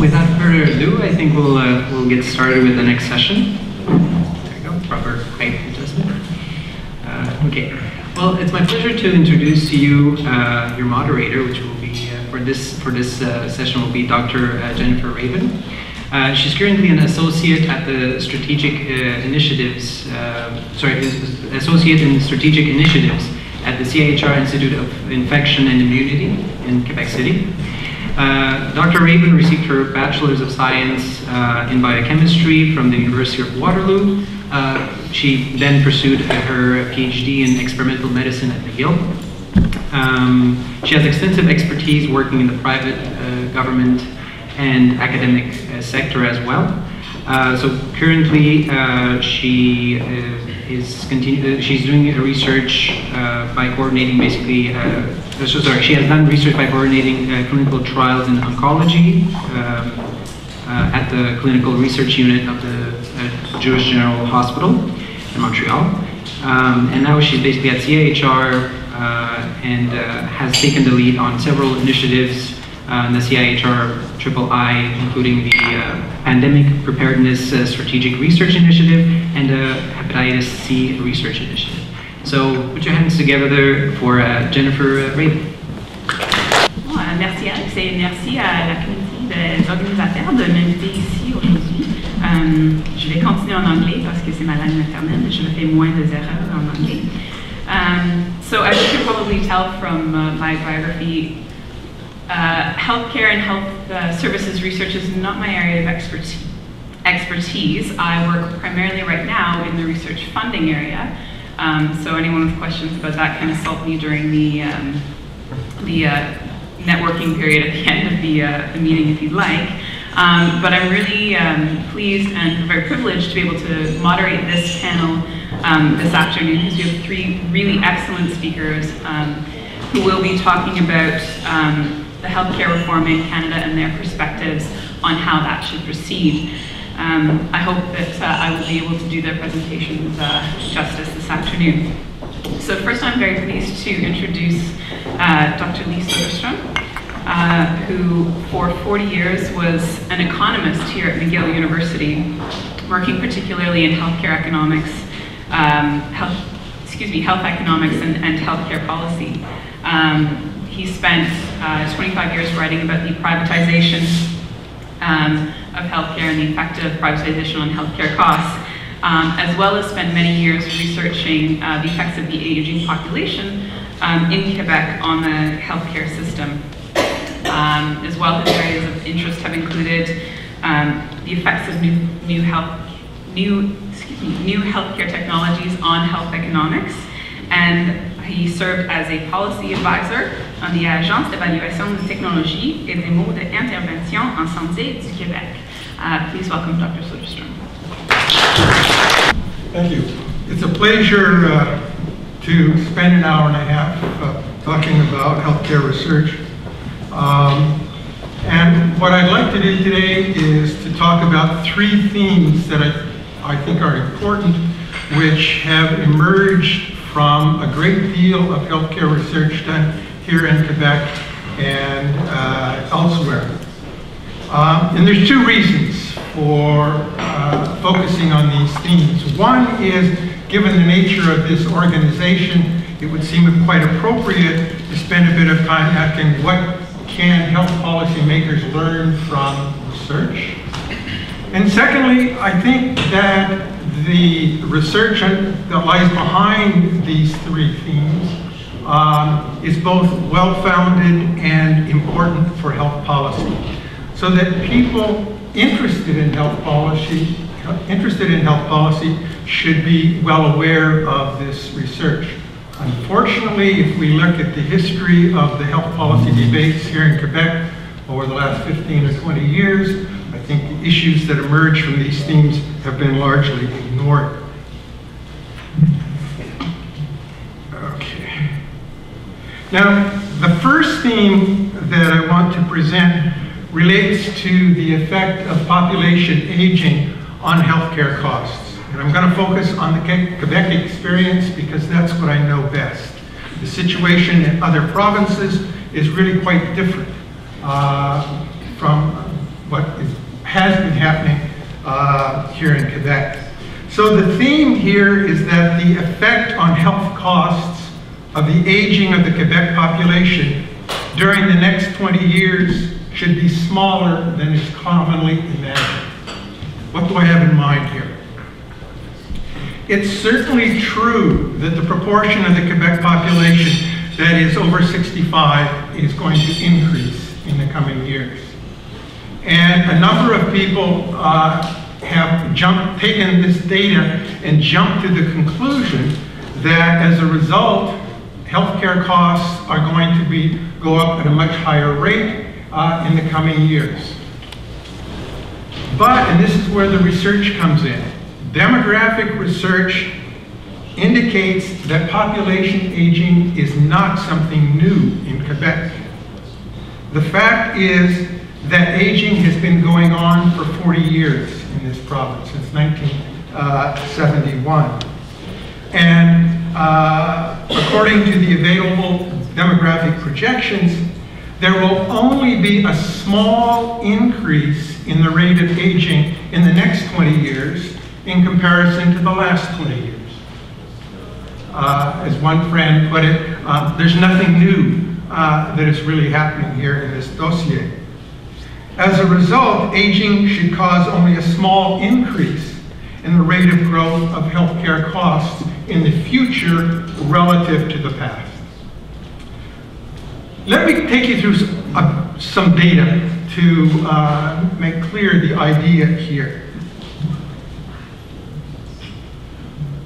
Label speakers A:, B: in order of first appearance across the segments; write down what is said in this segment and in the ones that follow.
A: without further ado, I think we'll get started with the next session. There you go, proper height adjustment. Okay, well, it's my pleasure to introduce to you your moderator, which will be for this session will be Dr. Jennifer Rabin. She's currently an associate at the Strategic Initiatives, associate in Strategic Initiatives at the CIHR Institute of Infection and Immunity in Quebec City. Dr. Rabin received her Bachelor's of Science in Biochemistry from the University of Waterloo. She then pursued her PhD in Experimental Medicine at McGill. She has extensive expertise working in the private, government, and academic sector as well. So currently, she's doing a research by coordinating basically. She has done research by coordinating clinical trials in oncology at the Clinical Research Unit of the Jewish General Hospital in Montreal. And now she's basically at CIHR and has taken the lead on several initiatives in the CIHR III, including the Pandemic Preparedness Strategic Research Initiative and the Hepatitis C Research Initiative. So put your hands together for Jennifer Rabin.
B: Bon, merci Alex et merci à la communauté des organisateurs de m'inviter ici aujourd'hui. Je vais continuer en anglais parce que c'est ma langue maternelle et je fais moins des erreurs en anglais. So as you can probably tell from my biography, healthcare and health services research is not my area of expertise. I work primarily right now in the research funding area. So anyone with questions about that can consult me during the networking period at the end of the meeting if you'd like. But I'm really pleased and very privileged to be able to moderate this panel this afternoon because we have three really excellent speakers who will be talking about the healthcare reform in Canada and their perspectives on how that should proceed. I hope that I will be able to do their presentations justice this afternoon. So first I'm very pleased to introduce Dr. Lee Soderstrom, who for 40 years was an economist here at McGill University, working particularly in healthcare economics, health economics and healthcare policy. He spent 25 years writing about the privatization of healthcare and the effect of privatization on healthcare costs, as well as spent many years researching the effects of the aging population in Quebec on the healthcare system. As well, his areas of interest have included the effects of new healthcare technologies on health economics, and he served as a policy advisor on the Agence d'évaluation des technologies et des modes d'intervention en santé du Québec. Please welcome Dr. Soderstrom.
C: Thank you. It's a pleasure to spend an hour and a half talking about healthcare research. And what I'd like to do today is to talk about three themes that I think are important, which have emerged from a great deal of healthcare research done here in Quebec and elsewhere. And there's two reasons for focusing on these themes. One is, given the nature of this organization, it would seem quite appropriate to spend a bit of time asking what can health policymakers learn from research? And secondly, I think that the research that lies behind these three themes is both well-founded and important for health policy, so that people interested in health policy should be well aware of this research. Unfortunately, if we look at the history of the health policy debates here in Quebec over the last 15 or 20 years, I think the issues that emerge from these themes have been largely ignored. Okay. Now, the first theme that I want to present relates to the effect of population aging on healthcare costs. And I'm going to focus on the Quebec experience because that's what I know best. The situation in other provinces is really quite different from has been happening here in Quebec. So the theme here is that the effect on health costs of the aging of the Quebec population during the next 20 years should be smaller than is commonly imagined. What do I have in mind here? It's certainly true that the proportion of the Quebec population that is over 65 is going to increase in the coming years. And a number of people have taken this data and jumped to the conclusion that as a result, healthcare costs are going to go up at a much higher rate in the coming years. But, and this is where the research comes in, demographic research indicates that population aging is not something new in Quebec. The fact is that aging has been going on for 40 years in this province, since 1971. And according to the available demographic projections, there will only be a small increase in the rate of aging in the next 20 years in comparison to the last 20 years. As one friend put it, there's nothing new that is really happening here in this dossier. As a result, aging should cause only a small increase in the rate of growth of healthcare costs in the future relative to the past. Let me take you through some data to make clear the idea here.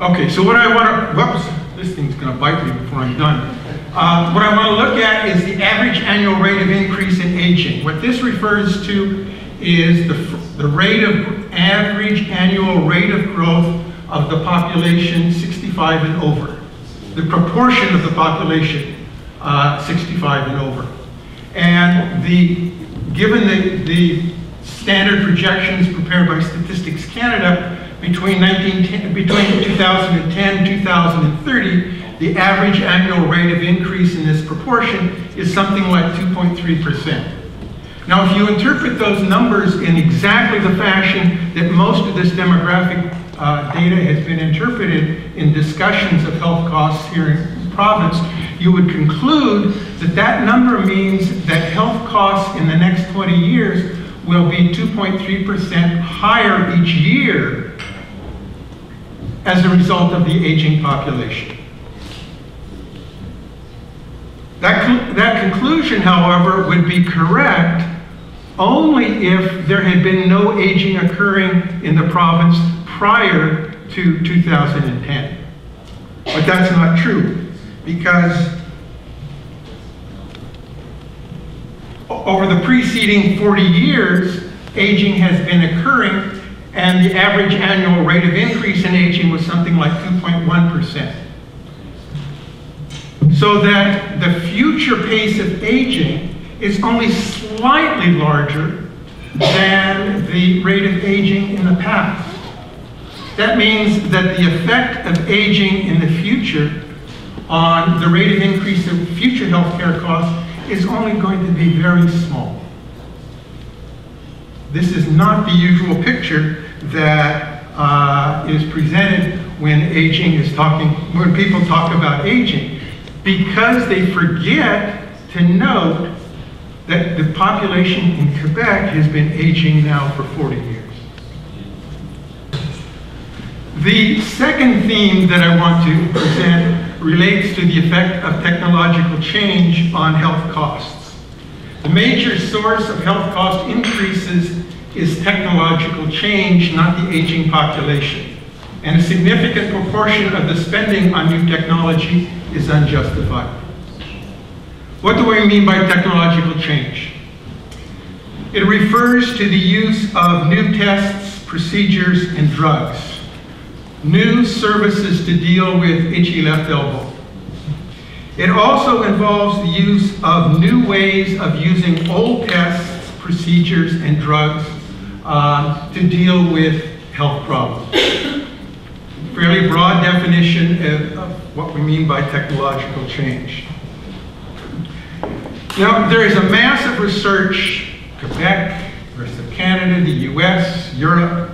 C: Okay, so what I want to, whoops, this thing's going to bite me before I'm done. What I want to look at is the average annual rate of increase in aging. What this refers to is the average annual rate of growth of the population 65 and over. The proportion of the population 65 and over. And given the standard projections prepared by Statistics Canada, between 2010 and 2030, the average annual rate of increase in this proportion is something like 2.3%. Now, if you interpret those numbers in exactly the fashion that most of this demographic data has been interpreted in discussions of health costs here in the province, you would conclude that that number means that health costs in the next 20 years will be 2.3% higher each year as a result of the aging population. That conclusion, however, would be correct only if there had been no aging occurring in the province prior to 2010. But that's not true, because over the preceding 40 years, aging has been occurring, and the average annual rate of increase in aging was something like 2.1%. So that the future pace of aging is only slightly larger than the rate of aging in the past. That means that the effect of aging in the future on the rate of increase of future healthcare costs is only going to be very small. This is not the usual picture that is presented when when people talk about aging, because they forget to note that the population in Quebec has been aging now for 40 years. The second theme that I want to present relates to the effect of technological change on health costs. The major source of health cost increases is technological change, not the aging population. And a significant proportion of the spending on new technology is unjustified. What do I mean by technological change? It refers to the use of new tests, procedures, and drugs. New services to deal with itchy left elbow. It also involves the use of new ways of using old tests, procedures, and drugs to deal with health problems. Fairly broad definition of what we mean by technological change. Now, there is a massive research, Quebec, rest of Canada, the US, Europe,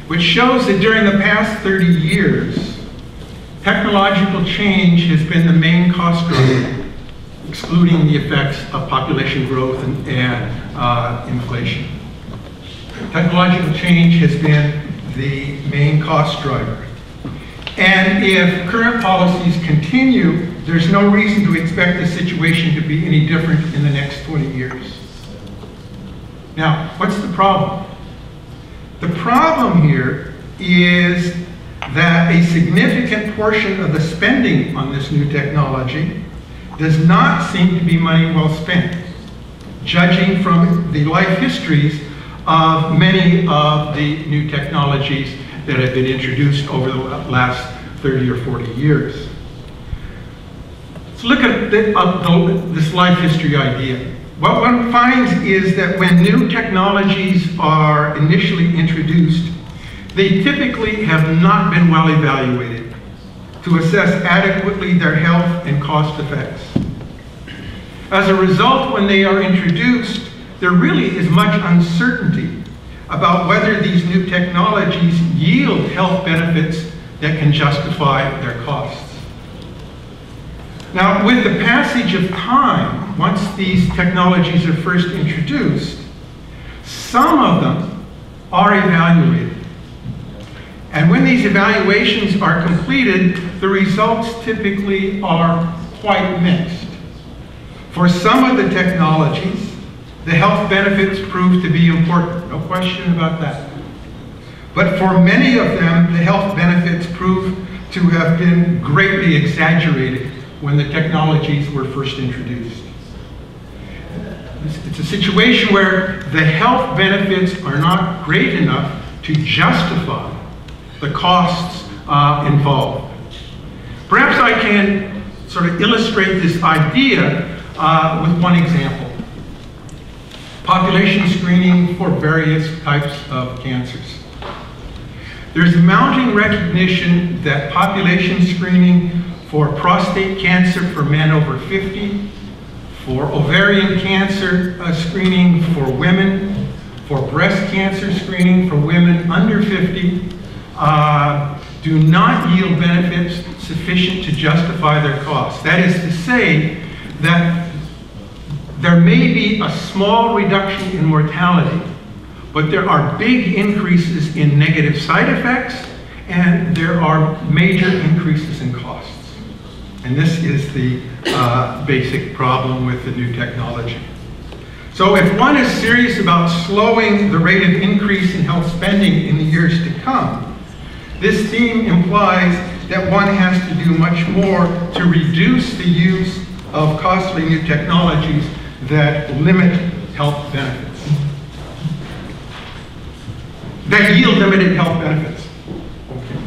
C: which shows that during the past 30 years, technological change has been the main cost driver, excluding the effects of population growth and inflation. Technological change has been the main cost driver. And if current policies continue, there's no reason to expect the situation to be any different in the next 20 years. Now, what's the problem? The problem here is that a significant portion of the spending on this new technology does not seem to be money well spent, judging from the life histories of many of the new technologies that have been introduced over the last 30 or 40 years. Let's look at this life history idea. What one finds is that when new technologies are initially introduced, they typically have not been well evaluated to assess adequately their health and cost effects. As a result, when they are introduced, there really is much uncertainty about whether these new technologies yield health benefits that can justify their costs. Now, with the passage of time, once these technologies are first introduced, some of them are evaluated. And when these evaluations are completed, the results typically are quite mixed. For some of the technologies, the health benefits prove to be important, no question about that. But for many of them, the health benefits prove to have been greatly exaggerated when the technologies were first introduced. It's a situation where the health benefits are not great enough to justify the costs involved. Perhaps I can sort of illustrate this idea with one example. Population screening for various types of cancers. There's mounting recognition that population screening for prostate cancer for men over 50, for ovarian cancer screening for women, for breast cancer screening for women under 50, do not yield benefits sufficient to justify their costs. That is to say that there may be a small reduction in mortality, but there are big increases in negative side effects, and there are major increases in costs. And this is the basic problem with the new technology. So if one is serious about slowing the rate of increase in health spending in the years to come, this theme implies that one has to do much more to reduce the use of costly new technologies that limit health benefits, that yield limited health benefits. Okay.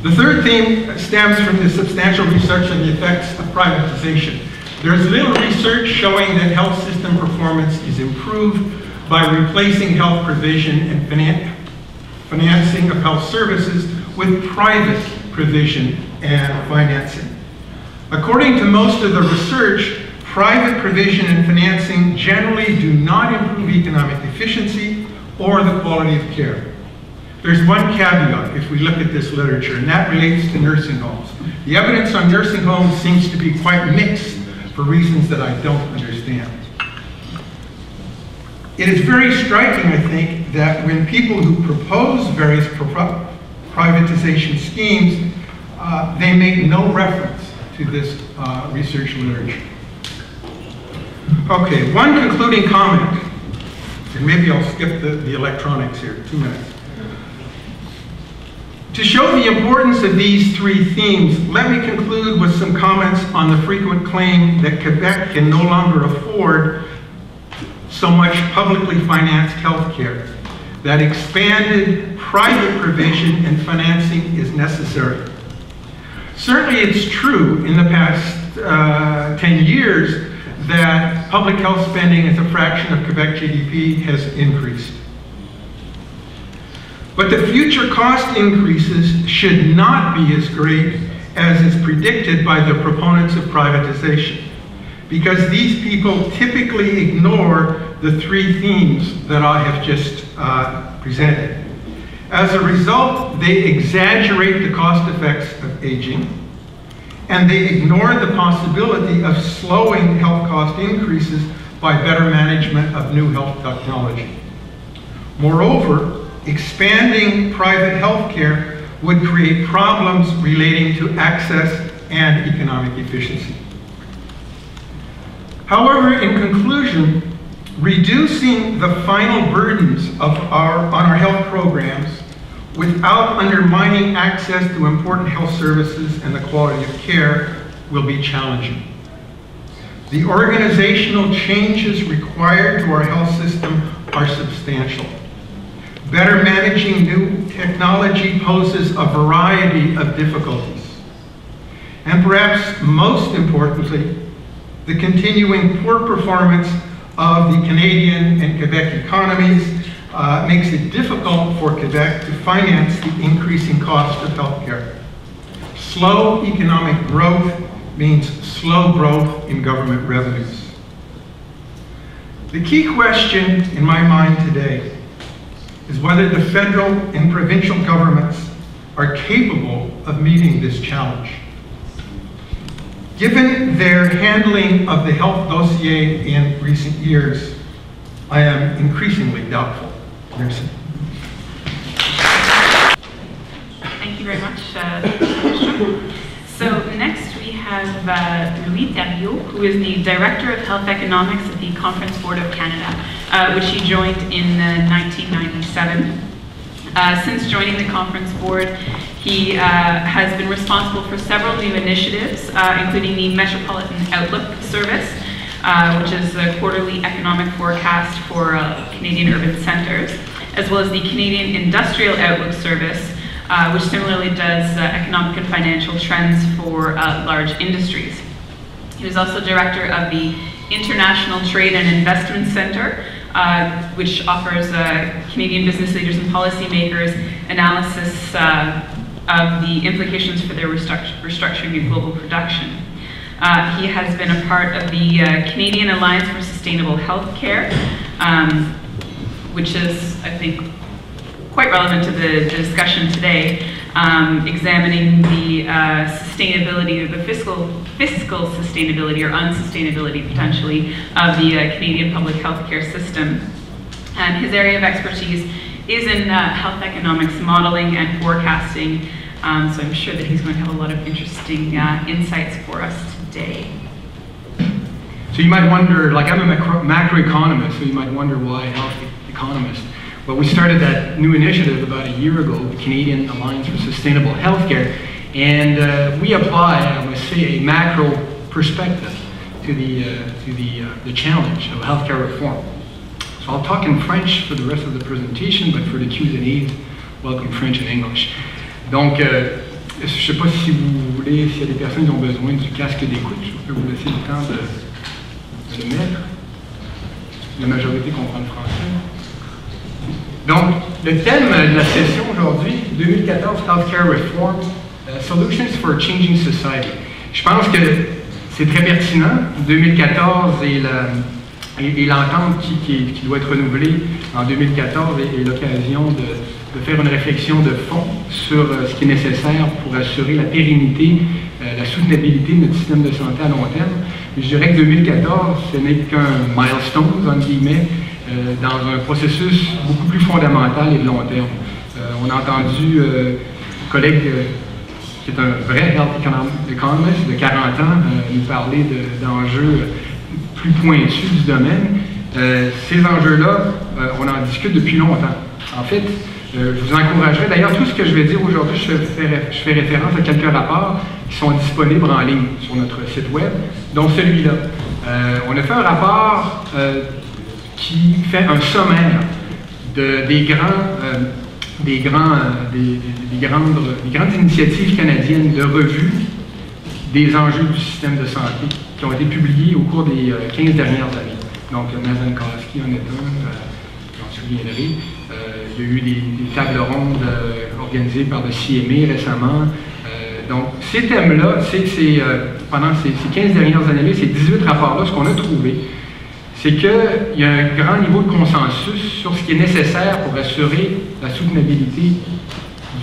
C: The third theme stems from the substantial research on the effects of privatization. There's little research showing that health system performance is improved by replacing health provision and financing of health services with private provision and financing. According to most of the research, private provision and financing generally do not improve economic efficiency or the quality of care. There's one caveat if we look at this literature, and that relates to nursing homes. The evidence on nursing homes seems to be quite mixed for reasons that I don't understand. It is very striking, I think, that when people who propose various privatization schemes, they make no reference to this research literature. Okay, one concluding comment, and maybe I'll skip the electronics here, 2 minutes. To show the importance of these three themes, let me conclude with some comments on the frequent claim that Quebec can no longer afford so much publicly financed health care, that expanded private provision and financing is necessary. Certainly it's true in the past 10 years that public health spending as a fraction of Quebec GDP has increased. But the future cost increases should not be as great as is predicted by the proponents of privatization. because these people typically ignore the three themes that I have just presented. As a result, they exaggerate the cost effects of aging, and they ignore the possibility of slowing health cost increases by better management of new health technology. Moreover, expanding private health care would create problems relating to access and economic efficiency. However, in conclusion, reducing the final burdens on our health programs without undermining access to important health services and the quality of care will be challenging. The organizational changes required to our health system are substantial. Better managing new technology poses a variety of difficulties. And perhaps most importantly, the continuing poor performance of the Canadian and Quebec economies makes it difficult for Quebec to finance the increasing cost of healthcare. Slow economic growth means slow growth in government revenues. The key question in my mind today is whether the federal and provincial governments are capable of meeting this challenge. Given their handling of the health dossier in recent years, I am increasingly doubtful. Merci.
B: Thank you very much, Mr. So next we have Louis Theriault, who is the Director of Health Economics at the Conference Board of Canada, which he joined in 1997. Since joining the Conference Board, he has been responsible for several new initiatives, including the Metropolitan Outlook Service, which is a quarterly economic forecast for Canadian urban centres, as well as the Canadian Industrial Outlook Service, which similarly does economic and financial trends for large industries. He was also director of the International Trade and Investment Centre, which offers Canadian business leaders and policymakers analysis of the implications for their restructuring of global production. He has been a part of the Canadian Alliance for Sustainable Healthcare, which is, I think, quite relevant to the discussion today, examining the sustainability, or the fiscal sustainability or unsustainability potentially of the Canadian public healthcare system. And his area of expertise is in health economics modeling and forecasting, so I'm sure that he's going to have a lot of interesting insights for us today.
D: So you might wonder, like I'm a macroeconomist, so you might wonder why health economist. Well, we started that new initiative about a year ago, the Canadian Alliance for Sustainable Healthcare, and we apply, I must say, a macro perspective to the challenge of healthcare reform. So I'll talk in French for the rest of the presentation, but for the Q&As, welcome French and English. Donc, je ne sais pas si vous voulez, s'il y a des personnes qui ont besoin du casque d'écoute, je peux vous laisser le temps de le mettre. La majorité comprend le français. Donc, le thème de la session aujourd'hui, 2014 Healthcare Reform, Solutions for a Changing Society. Je pense que c'est très pertinent. 2014 et l'entente qui doit être renouvelée en 2014 est l'occasion de faire une réflexion de fond sur ce qui est nécessaire pour assurer la pérennité, la soutenabilité de notre système de santé à long terme. Je dirais que 2014, ce n'est qu'un milestone, entre guillemets, dans un processus beaucoup plus fondamental et de long terme. On a entendu un collègue qui est un vrai health economist de 40 ans nous parler d'enjeux plus pointus du domaine. Ces enjeux-là, on en discute depuis longtemps. En fait, je vous encouragerais, d'ailleurs tout ce que je vais dire aujourd'hui, je fais référence à quelques rapports qui sont disponibles en ligne sur notre site web, dont celui-là. On a fait un rapport qui fait un sommaire des grandes initiatives canadiennes de revue des enjeux du système de santé qui ont été publiés au cours des 15 dernières années. Donc, Mazankowski en est un, j'en souviendrai. Il y a eu des tables rondes organisées par le CME récemment, Donc, ces thèmes-là, pendant ces 15 dernières années, ces 18 rapports-là, ce qu'on a trouvé, c'est qu'il y a un grand niveau de consensus sur ce qui est nécessaire pour assurer la soutenabilité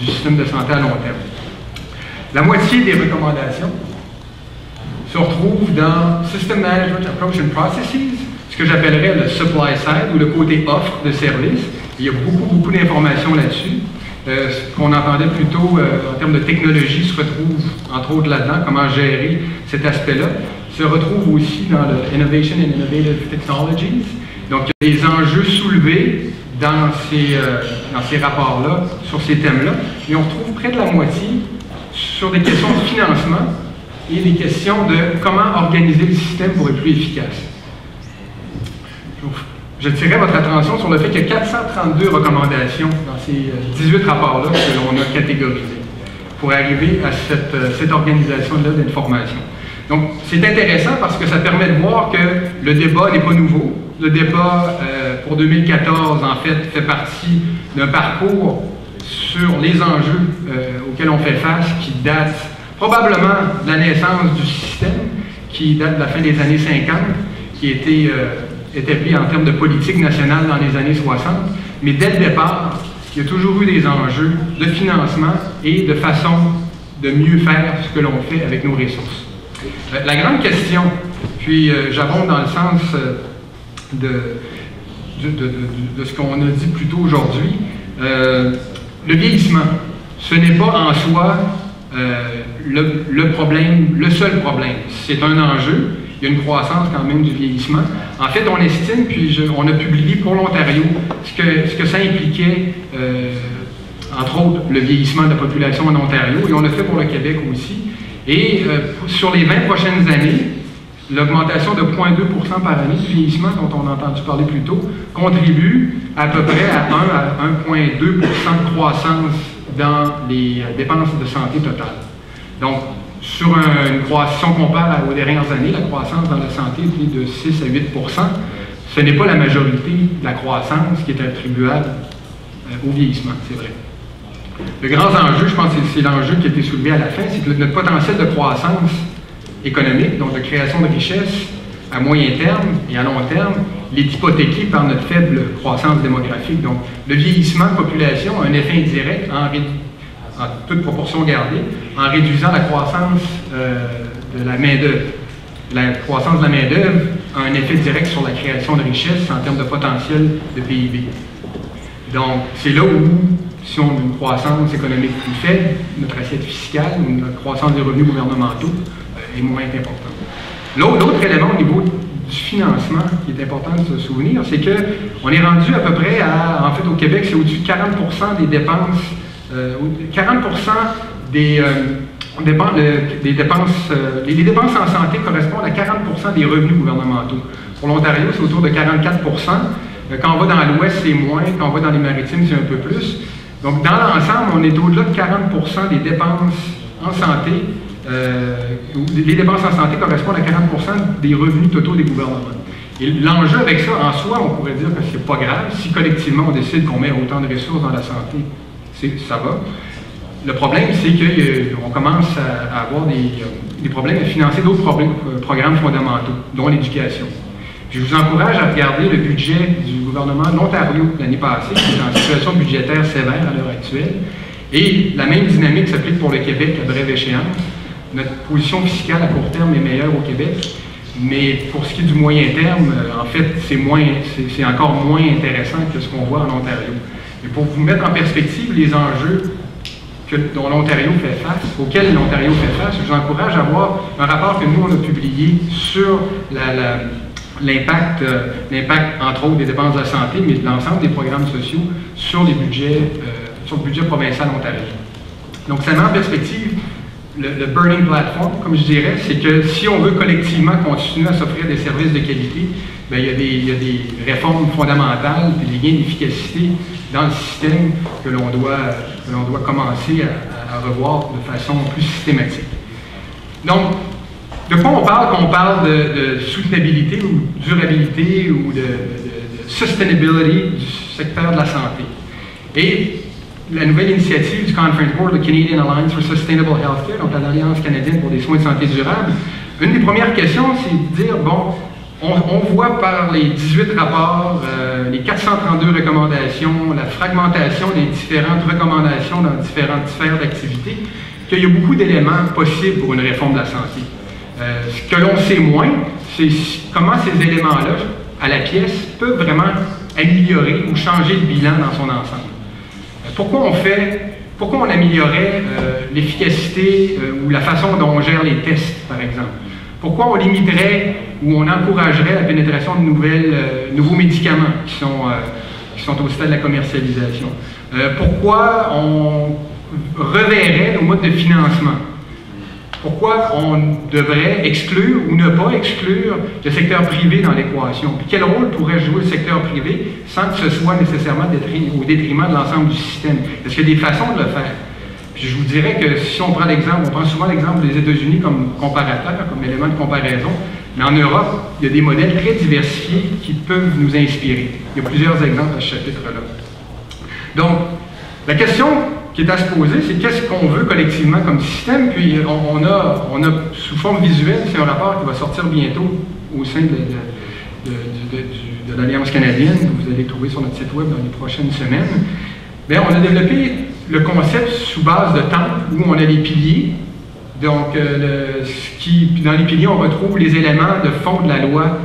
D: du système de santé à long terme. La moitié des recommandations se retrouvent dans System Management Approach and Processes, ce que j'appellerais le supply side ou le côté offre de service. Il y a beaucoup d'informations là-dessus. Ce qu'on entendait plus tôt en termes de technologie se retrouve entre autres là-dedans, comment gérer cet aspect-là. Se retrouve aussi dans le Innovation and Innovative Technologies. Donc, il y a des enjeux soulevés dans ces rapports-là, sur ces thèmes-là. Et on retrouve près de la moitié sur des questions de financement et des questions de comment organiser le système pour être plus efficace. J'attirerai votre attention sur le fait qu'il y a 432 recommandations dans ces 18 rapports-là que l'on a catégorisés pour arriver à cette organisation-là d'information. Donc, c'est intéressant parce que ça permet de voir que le débat n'est pas nouveau. Le débat pour 2014, en fait partie d'un parcours sur les enjeux auxquels on fait face qui date probablement de la naissance du système, qui date de la fin des années 50, qui a été établi en termes de politique nationale dans les années 60, mais dès le départ, il y a toujours eu des enjeux de financement et de façon de mieux faire ce que l'on fait avec nos ressources. La grande question, puis j'abonde dans le sens de ce qu'on a dit plus tôt aujourd'hui, le vieillissement, ce n'est pas en soi le seul problème. C'est un enjeu. Il y a une croissance quand même du vieillissement. En fait, on estime, puis on a publié pour l'Ontario ce que ça impliquait, entre autres, le vieillissement de la population en Ontario, et on l'a fait pour le Québec aussi. Et sur les 20 prochaines années, l'augmentation de 0,2% par année du vieillissement, dont on a entendu parler plus tôt, contribue à peu près à 1 à 1,2% de croissance dans les dépenses de santé totales. Donc, sur une croissance, si on compare aux dernières années, la croissance dans la santé est de 6 à 8%. Ce n'est pas la majorité de la croissance qui est attribuable au vieillissement, c'est vrai. Le grand enjeu, je pense que c'est l'enjeu qui a été soulevé à la fin, c'est que notre potentiel de croissance économique, donc de création de richesses à moyen terme et à long terme, il est hypothéqué par notre faible croissance démographique. Donc, le vieillissement de population a un effet indirect en toute proportion gardée, en réduisant la croissance de la main-d'œuvre. La croissance de la main-d'œuvre a un effet direct sur la création de richesses en termes de potentiel de PIB. Donc, c'est là où, si on a une croissance économique plus faible, notre assiette fiscale ou notre croissance des revenus gouvernementaux est moins importante. L'autre élément au niveau du financement qui est important de se souvenir, c'est qu'on est rendu à peu près à, en fait au Québec, c'est au-dessus de 40% des dépenses, 40% des dépenses en santé correspondent à 40% des revenus gouvernementaux. Pour l'Ontario, c'est autour de 44%. Quand on va dans l'Ouest, c'est moins. Quand on va dans les Maritimes, c'est un peu plus. Donc, dans l'ensemble, on est au-delà de 40% des dépenses en santé. Les dépenses en santé correspondent à 40% des revenus totaux des gouvernements. Et l'enjeu avec ça, en soi, on pourrait dire que c'est pas grave. Si collectivement, on décide qu'on met autant de ressources dans la santé, ça va. Le problème, c'est qu'on commence à avoir des problèmes à financer d'autres programmes fondamentaux, dont l'éducation. Je vous encourage à regarder le budget du gouvernement de l'Ontario l'année passée, qui est en situation budgétaire sévère à l'heure actuelle, et la même dynamique s'applique pour le Québec à brève échéance. Notre position fiscale à court terme est meilleure au Québec, mais pour ce qui est du moyen terme, en fait, c'est encore moins intéressant que ce qu'on voit en Ontario. Et pour vous mettre en perspective les enjeux dont l'Ontario fait face, auxquels l'Ontario fait face, je vous encourage à voir un rapport que nous, on a publié sur l'impact, entre autres, des dépenses de la santé, mais de l'ensemble des programmes sociaux sur les budgets, sur le budget provincial ontarien. Donc, ça met en perspective le Burning Platform, comme je dirais, c'est que si on veut collectivement continuer à s'offrir des services de qualité, bien, il y a des réformes fondamentales, des gains d'efficacité dans le système que l'on doit commencer à revoir de façon plus systématique. Donc, de quoi on parle quand on parle de soutenabilité ou durabilité ou de sustainability du secteur de la santé? Et la nouvelle initiative du Conference Board, le Canadian Alliance for Sustainable Healthcare, donc l'Alliance canadienne pour des soins de santé durables, une des premières questions, c'est de dire, bon, on voit par les 18 rapports, les 432 recommandations, la fragmentation des différentes recommandations dans différentes sphères d'activité, qu'il y a beaucoup d'éléments possibles pour une réforme de la santé. Ce que l'on sait moins, c'est comment ces éléments-là, à la pièce, peuvent vraiment améliorer ou changer le bilan dans son ensemble. Pourquoi on améliorerait l'efficacité ou la façon dont on gère les tests, par exemple? Pourquoi on limiterait ou on encouragerait la pénétration de nouveaux médicaments qui sont au stade de la commercialisation? Pourquoi on reverrait nos modes de financement? Pourquoi on devrait exclure ou ne pas exclure le secteur privé dans l'équation? Puis quel rôle pourrait jouer le secteur privé sans que ce soit nécessairement au détriment de l'ensemble du système? Est-ce qu'il y a des façons de le faire? Puis je vous dirais que si on prend l'exemple, on prend souvent l'exemple des États-Unis comme comparateur, comme élément de comparaison, mais en Europe, il y a des modèles très diversifiés qui peuvent nous inspirer. Il y a plusieurs exemples à ce chapitre-là. Donc, la question qui est à se poser, c'est qu'est-ce qu'on veut collectivement comme système, puis on a sous forme visuelle, c'est un rapport qui va sortir bientôt au sein de l'Alliance canadienne, que vous allez trouver sur notre site web dans les prochaines semaines. Bien, on a développé le concept sous base de temple, où on a les piliers. Donc, dans les piliers, on retrouve les éléments de fond de la loi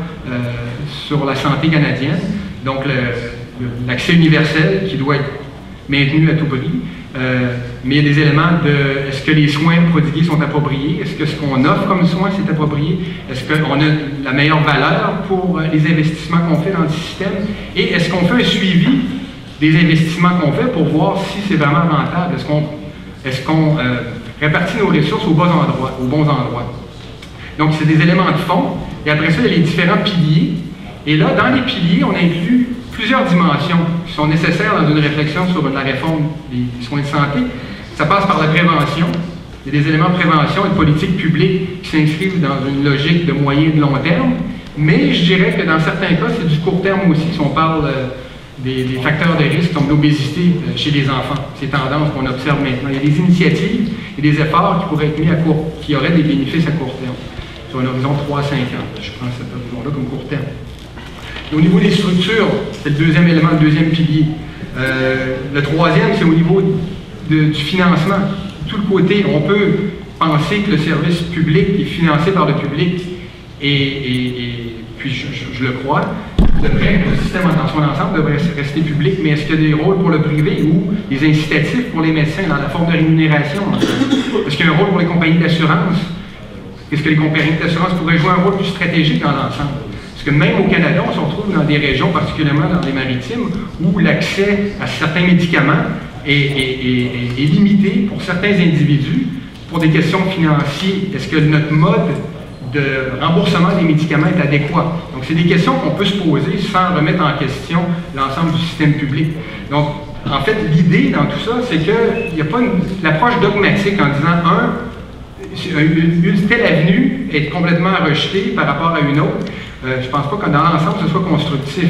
D: sur la santé canadienne. Donc, l'accès universel qui doit être maintenu à tout prix. Mais il y a des éléments de est-ce que les soins prodigués sont appropriés? Est-ce que ce qu'on offre comme soins c'est approprié? Est-ce qu'on a la meilleure valeur pour les investissements qu'on fait dans le système? Et est-ce qu'on fait un suivi des investissements qu'on fait pour voir si c'est vraiment rentable? Est-ce qu'on répartit nos ressources aux bons endroits? Donc, c'est des éléments de fond. Et après ça, il y a les différents piliers. Et là, dans les piliers, on inclut plusieurs dimensions qui sont nécessaires dans une réflexion sur la réforme des soins de santé. Ça passe par la prévention. Il y a des éléments de prévention et de politique publique qui s'inscrivent dans une logique de moyen et de long terme. Mais je dirais que dans certains cas, c'est du court terme aussi. Si on parle des facteurs de risque comme l'obésité chez les enfants, ces tendances qu'on observe maintenant. Il y a des initiatives et des efforts qui pourraient être mis qui auraient des bénéfices à court terme, sur un horizon 3 à 5 ans. Je prends cet horizon-là comme court terme. Et au niveau des structures, c'est le deuxième élément, le deuxième pilier. Le troisième, c'est au niveau du financement. Tout le côté, on peut penser que le service public est financé par le public, et puis je le crois, le système dans son ensemble devrait rester public, mais est-ce qu'il y a des rôles pour le privé ou des incitatifs pour les médecins dans la forme de rémunération? Est-ce qu'il y a un rôle pour les compagnies d'assurance? Est-ce que les compagnies d'assurance pourraient jouer un rôle plus stratégique dans l'ensemble? Parce que même au Canada, on se retrouve dans des régions, particulièrement dans les maritimes, où l'accès à certains médicaments est limité pour certains individus pour des questions financières. Est-ce que notre mode de remboursement des médicaments est adéquat? Donc, c'est des questions qu'on peut se poser sans remettre en question l'ensemble du système public. Donc, en fait, l'idée dans tout ça, c'est qu'il n'y a pas l'approche dogmatique en disant, une telle avenue est complètement rejetée par rapport à une autre. Je ne pense pas que dans l'ensemble, ce soit constructif.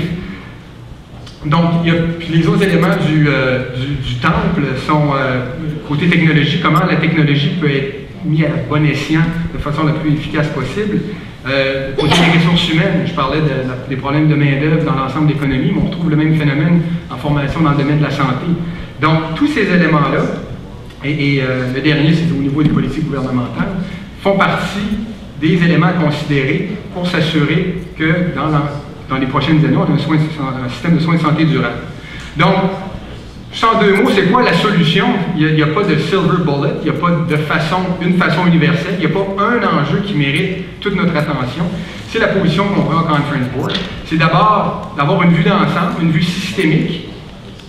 D: Donc, puis les autres éléments du temple sont, côté technologie, comment la technologie peut être mise à bon escient de façon la plus efficace possible. Côté des ressources humaines, je parlais des problèmes de main-d'œuvre dans l'ensemble de l'économie, mais on retrouve le même phénomène en formation dans le domaine de la santé. Donc, tous ces éléments-là, et le dernier, c'est au niveau des politiques gouvernementales, font partie des éléments à considérer pour s'assurer que dans les prochaines années, on a un système de soins de santé durable. Donc, en deux mots, c'est quoi la solution? Il n'y a pas de silver bullet, il n'y a pas une façon universelle, il n'y a pas un enjeu qui mérite toute notre attention. C'est la position qu'on prend au Conference Board. C'est d'abord d'avoir une vue d'ensemble, une vue systémique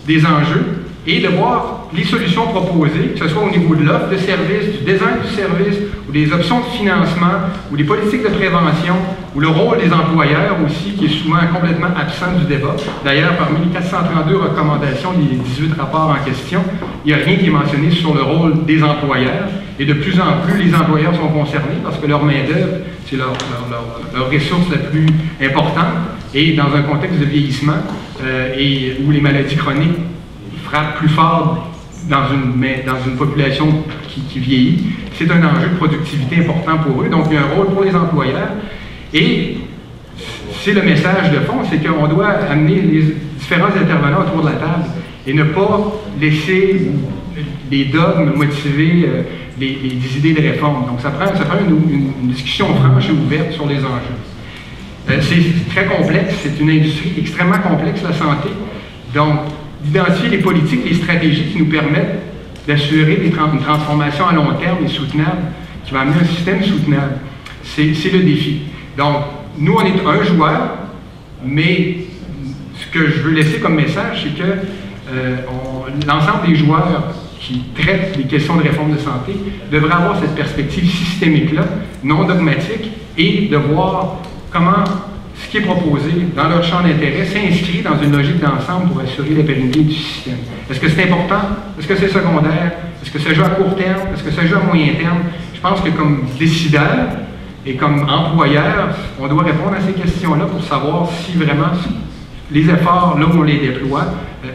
D: des enjeux et de voir les solutions proposées, que ce soit au niveau de l'offre de service, du design du service, ou des options de financement, ou des politiques de prévention, ou le rôle des employeurs aussi, qui est souvent complètement absent du débat. D'ailleurs, parmi les 432 recommandations des 18 rapports en question, il n'y a rien qui est mentionné sur le rôle des employeurs, et de plus en plus, les employeurs sont concernés parce que leur main-d'œuvre, c'est leur ressource la plus importante, et dans un contexte de vieillissement, et où les maladies chroniques frappent plus fort dans une population qui vieillit. C'est un enjeu de productivité important pour eux, donc il y a un rôle pour les employeurs. Et c'est le message de fond, c'est qu'on doit amener les différents intervenants autour de la table et ne pas laisser les dogmes motiver les idées de réforme. Donc ça prend une discussion franche et ouverte sur les enjeux. C'est très complexe, c'est une industrie extrêmement complexe, la santé. Donc, d'identifier les politiques, les stratégies qui nous permettent d'assurer une transformation à long terme et soutenable, qui va amener un système soutenable. C'est le défi. Donc, nous, on est un joueur, mais ce que je veux laisser comme message, c'est que l'ensemble des joueurs qui traitent les questions de réforme de santé devraient avoir cette perspective systémique-là, non dogmatique, et de voir comment ce qui est proposé dans leur champ d'intérêt s'inscrit dans une logique d'ensemble pour assurer la pérennité du système. Est-ce que c'est important? Est-ce que c'est secondaire? Est-ce que ça joue à court terme? Est-ce que ça joue à moyen terme? Je pense que comme décideur et comme employeur, on doit répondre à ces questions-là pour savoir si vraiment les efforts, là où on les déploie,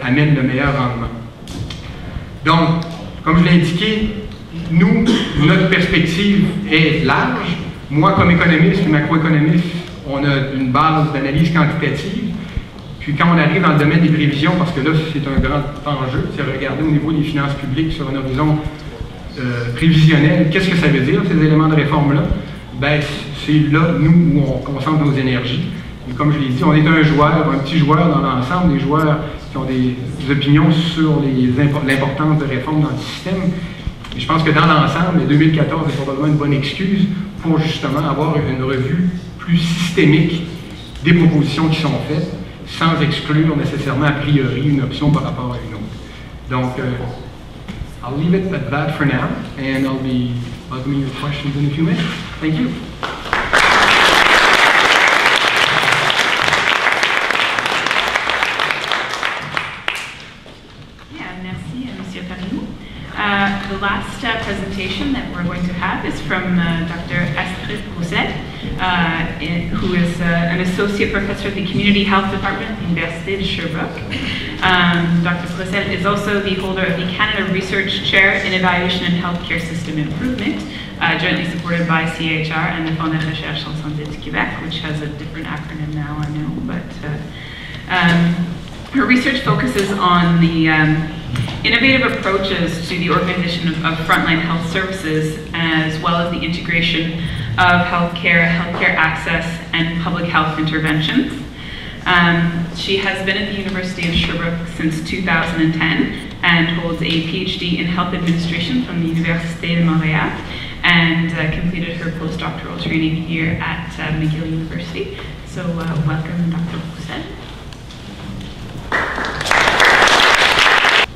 D: amènent le meilleur rendement. Donc, comme je l'ai indiqué, nous, notre perspective est large. Moi, comme économiste et macroéconomiste, on a une base d'analyse quantitative. Puis quand on arrive dans le domaine des prévisions, parce que là, c'est un grand enjeu, c'est regarder au niveau des finances publiques sur un horizon prévisionnel, qu'est-ce que ça veut dire, ces éléments de réforme-là? Ben, c'est là, nous, où on concentre nos énergies. Et comme je l'ai dit, on est un joueur, un petit joueur dans l'ensemble, des joueurs qui ont des opinions sur l'importance de réforme dans le système. Et je pense que dans l'ensemble, 2014 est probablement une bonne excuse pour justement avoir une revue plus systémique des propositions qui sont faites, sans exclure nécessairement a priori une option par rapport à une autre. Donc, I'll leave it at that for now, and I'll be welcoming your questions in a few minutes. Thank you.
B: The last presentation that we're going to have is from Dr. Astrid Roussel, who is an associate professor at the Community Health Department at the Université de Sherbrooke. Dr. Roussel is also the holder of the Canada Research Chair in Evaluation and Healthcare System Improvement, jointly supported by CHR and the Fonds de Recherche en Santé du Québec, which has a different acronym now, I know, but her research focuses on the innovative approaches to the organization of frontline health services, as well as the integration of healthcare access, and public health interventions. She has been at the University of Sherbrooke since 2010 and holds a PhD in health administration from the Université de Montréal, and completed her postdoctoral training here at McGill University. So welcome, Dr. Roussel.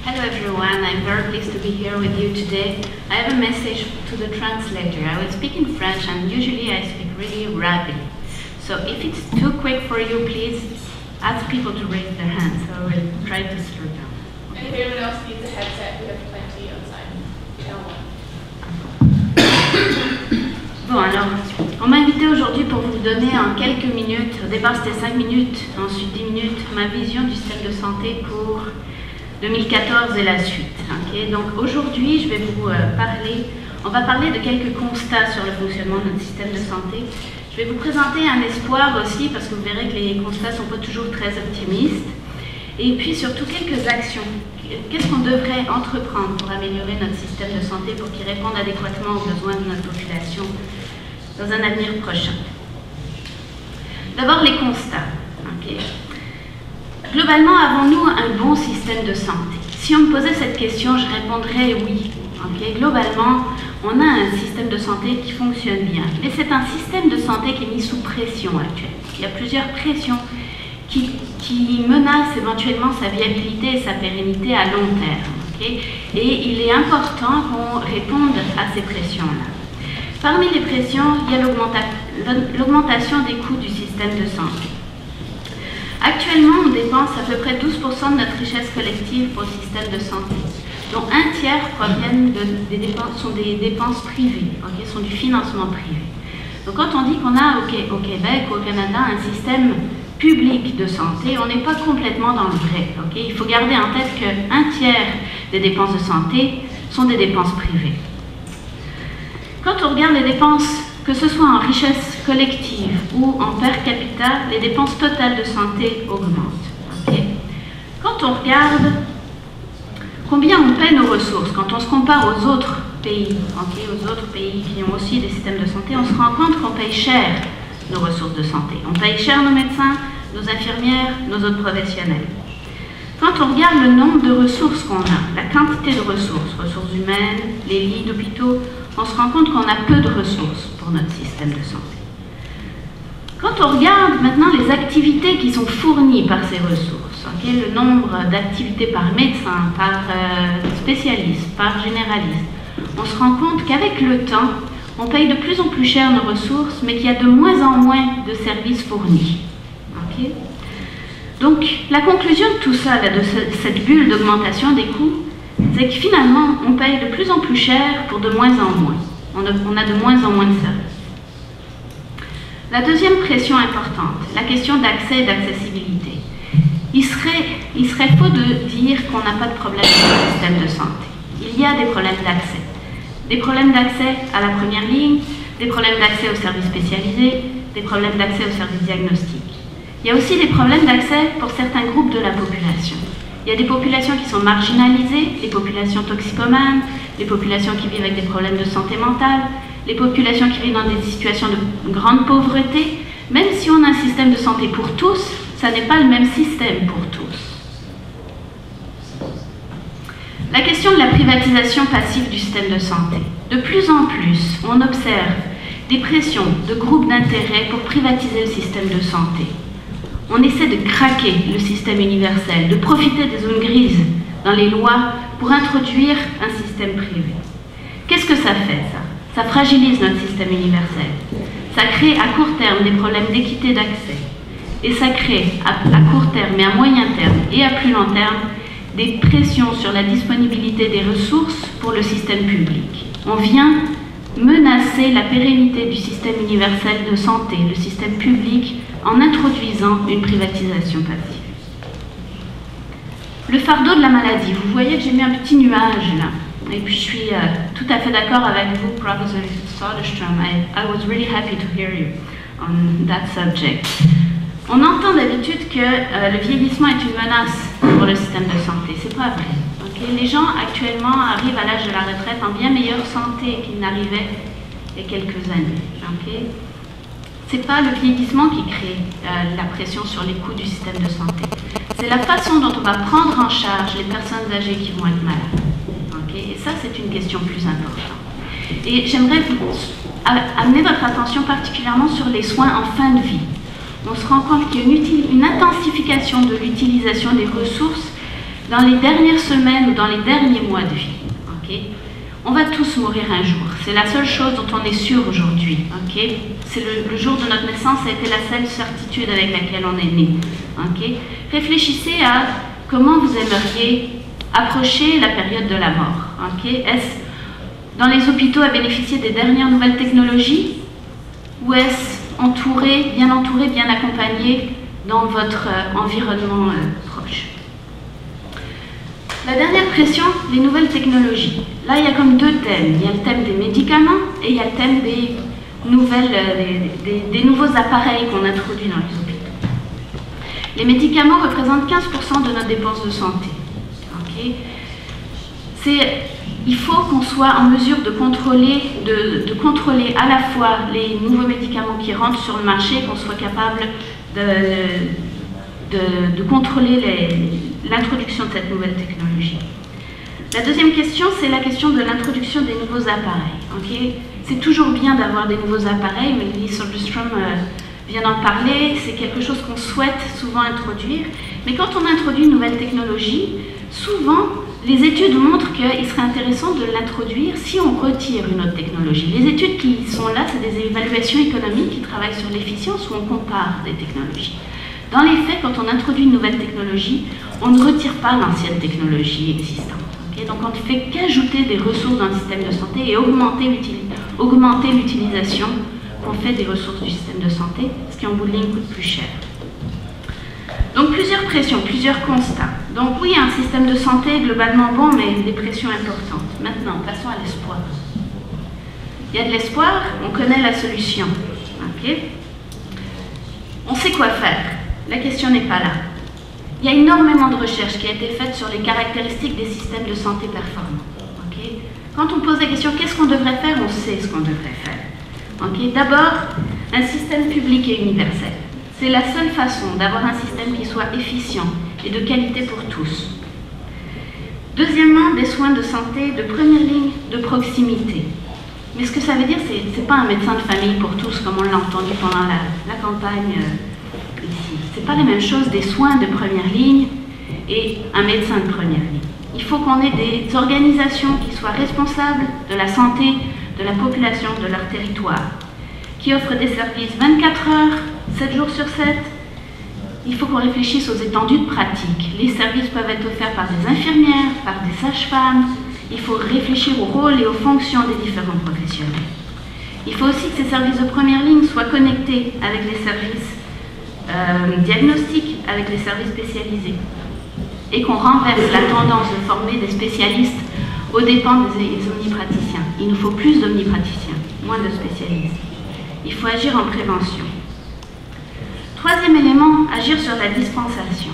E: Hello everyone, I'm very pleased to be here with you today. I have a message to the translator. I will speak in French and usually I speak really rapidly. So if it's too quick for you, please ask people to raise their hands. So I will try to slow down.
F: And if anyone else needs a headset, we have plenty outside.
E: Bon alors, on m'a invité aujourd'hui pour vous donner en quelques minutes, au départ c'était 5 minutes, ensuite 10 minutes, ma vision du système de santé pour 2014 et la suite. Okay? Donc aujourd'hui, je vais vous on va parler de quelques constats sur le fonctionnement de notre système de santé. Je vais vous présenter un espoir aussi, parce que vous verrez que les constats ne sont pas toujours très optimistes. Et puis surtout quelques actions. Qu'est-ce qu'on devrait entreprendre pour améliorer notre système de santé pour qu'il réponde adéquatement aux besoins de notre population dans un avenir prochain. D'abord les constats. Okay? Globalement, avons-nous un bon système de santé? Si on me posait cette question, je répondrais oui. Okay? Globalement, on a un système de santé qui fonctionne bien. Mais c'est un système de santé qui est mis sous pression actuellement. Il y a plusieurs pressions qui menacent éventuellement sa viabilité et sa pérennité à long terme. Okay? Et il est important qu'on réponde à ces pressions-là. Parmi les pressions, il y a l'augmentation des coûts du système de santé. Actuellement, on dépense à peu près 12% de notre richesse collective pour le système de santé, dont un tiers proviennent sont des dépenses privées, okay, sont du financement privé. Donc quand on dit qu'on a au Québec, au Canada, un système public de santé, on n'est pas complètement dans le vrai. Okay? Il faut garder en tête qu'un tiers des dépenses de santé sont des dépenses privées. Quand on regarde les dépenses, que ce soit en richesse collective ou en per capita, les dépenses totales de santé augmentent. Okay? Quand on regarde combien on paie nos ressources, quand on se compare aux autres pays, aux autres pays qui ont aussi des systèmes de santé, on se rend compte qu'on paye cher nos ressources de santé. On paye cher nos médecins, nos infirmières, nos autres professionnels. Quand on regarde le nombre de ressources qu'on a, la quantité de ressources humaines, les lits d'hôpitaux, on se rend compte qu'on a peu de ressources pour notre système de santé. Quand on regarde maintenant les activités qui sont fournies par ces ressources, le nombre d'activités par médecin, par spécialiste, par généraliste, on se rend compte qu'avec le temps, on paye de plus en plus cher nos ressources, mais qu'il y a de moins en moins de services fournis. Okay? Donc, la conclusion de tout ça, là, de cette bulle d'augmentation des coûts, c'est que finalement, on paye de plus en plus cher pour de moins en moins. On a de moins en moins de services. La deuxième pression importante, la question d'accès et d'accessibilité. Il serait faux de dire qu'on n'a pas de problème dans le système de santé. Il y a des problèmes d'accès. Des problèmes d'accès à la première ligne, des problèmes d'accès aux services spécialisés, des problèmes d'accès aux services diagnostiques. Il y a aussi des problèmes d'accès pour certains groupes de la population. Il y a des populations qui sont marginalisées, les populations toxicomanes, les populations qui vivent avec des problèmes de santé mentale, les populations qui vivent dans des situations de grande pauvreté. Même si on a un système de santé pour tous, ça n'est pas le même système pour tous. La question de la privatisation passive du système de santé. De plus en plus, on observe des pressions de groupes d'intérêt pour privatiser le système de santé. On essaie de craquer le système universel, de profiter des zones grises dans les lois pour introduire un système privé. Qu'est-ce que ça fait, ça? Ça fragilise notre système universel. Ça crée à court terme des problèmes d'équité d'accès. Et ça crée à court terme, mais à moyen terme et à plus long terme, des pressions sur la disponibilité des ressources pour le système public. On vient menacer la pérennité du système universel de santé, le système public, en introduisant une privatisation passive. Le fardeau de la maladie. Vous voyez que j'ai mis un petit nuage là. Et puis je suis tout à fait d'accord avec vous, Professor Soderstrom. I was really happy to hear you on that subject. On entend d'habitude que le vieillissement est une menace pour le système de santé. C'est pas vrai. Okay? Les gens actuellement arrivent à l'âge de la retraite en bien meilleure santé qu'ils n'arrivaient il y a quelques années. Okay? C'est pas le vieillissement qui crée la pression sur les coûts du système de santé. C'est la façon dont on va prendre en charge les personnes âgées qui vont être malades. Okay? Et ça, c'est une question plus importante. Et j'aimerais amener votre attention particulièrement sur les soins en fin de vie. On se rend compte qu'il y a une intensification de l'utilisation des ressources dans les dernières semaines ou dans les derniers mois de vie. Okay? On va tous mourir un jour. C'est la seule chose dont on est sûr aujourd'hui. Okay? C'est le jour de notre naissance, ça a été la seule certitude avec laquelle on est né. Okay? Réfléchissez à comment vous aimeriez approcher la période de la mort. Okay? Est-ce dans les hôpitaux à bénéficier des dernières nouvelles technologies ou est-ce bien entouré, bien accompagné dans votre environnement proche? La dernière pression, les nouvelles technologies. Là, il y a comme deux thèmes. Il y a le thème des médicaments et il y a le thème des nouveaux appareils qu'on introduit dans les hôpitaux. Les médicaments représentent 15% de notre dépense de santé. Okay? Il faut qu'on soit en mesure de contrôler à la fois les nouveaux médicaments qui rentrent sur le marché, qu'on soit capable de contrôler l'introduction de cette nouvelle technologie. La deuxième question, c'est la question de l'introduction des nouveaux appareils. Okay? C'est toujours bien d'avoir des nouveaux appareils, mais Lily Soderstrom vient d'en parler, c'est quelque chose qu'on souhaite souvent introduire. Mais quand on introduit une nouvelle technologie, souvent, les études montrent qu'il serait intéressant de l'introduire si on retire une autre technologie. Les études qui sont là, c'est des évaluations économiques qui travaillent sur l'efficience où on compare des technologies. Dans les faits, quand on introduit une nouvelle technologie, on ne retire pas l'ancienne technologie existante. Okay? Donc on ne fait qu'ajouter des ressources dans le système de santé et augmenter l'utilisation qu'on fait des ressources du système de santé, ce qui en bout de ligne coûte plus cher. Donc plusieurs pressions, plusieurs constats. Donc oui, un système de santé globalement bon, mais des pressions importantes. Maintenant, passons à l'espoir. Il y a de l'espoir, on connaît la solution. Okay. On sait quoi faire. La question n'est pas là. Il y a énormément de recherches qui a été faite sur les caractéristiques des systèmes de santé performants. Okay. Quand on pose la question qu'est-ce qu'on devrait faire, on sait ce qu'on devrait faire. Okay. D'abord, un système public et universel. C'est la seule façon d'avoir un système qui soit efficient et de qualité pour tous. Deuxièmement, des soins de santé de première ligne de proximité. Mais ce que ça veut dire, c'est pas un médecin de famille pour tous, comme on l'a entendu pendant la campagne ici. C'est pas la même chose des soins de première ligne et un médecin de première ligne. Il faut qu'on ait des organisations qui soient responsables de la santé de la population de leur territoire, qui offrent des services 24 heures, 7 jours sur 7. Il faut qu'on réfléchisse aux étendues de pratique. Les services peuvent être offerts par des infirmières, par des sages-femmes. Il faut réfléchir au rôle et aux fonctions des différents professionnels. Il faut aussi que ces services de première ligne soient connectés avec les services diagnostiques, avec les services spécialisés. Et qu'on renverse la tendance de former des spécialistes aux dépens des omnipraticiens. Il nous faut plus d'omnipraticiens, moins de spécialistes. Il faut agir en prévention. Troisième élément, agir sur la dispensation.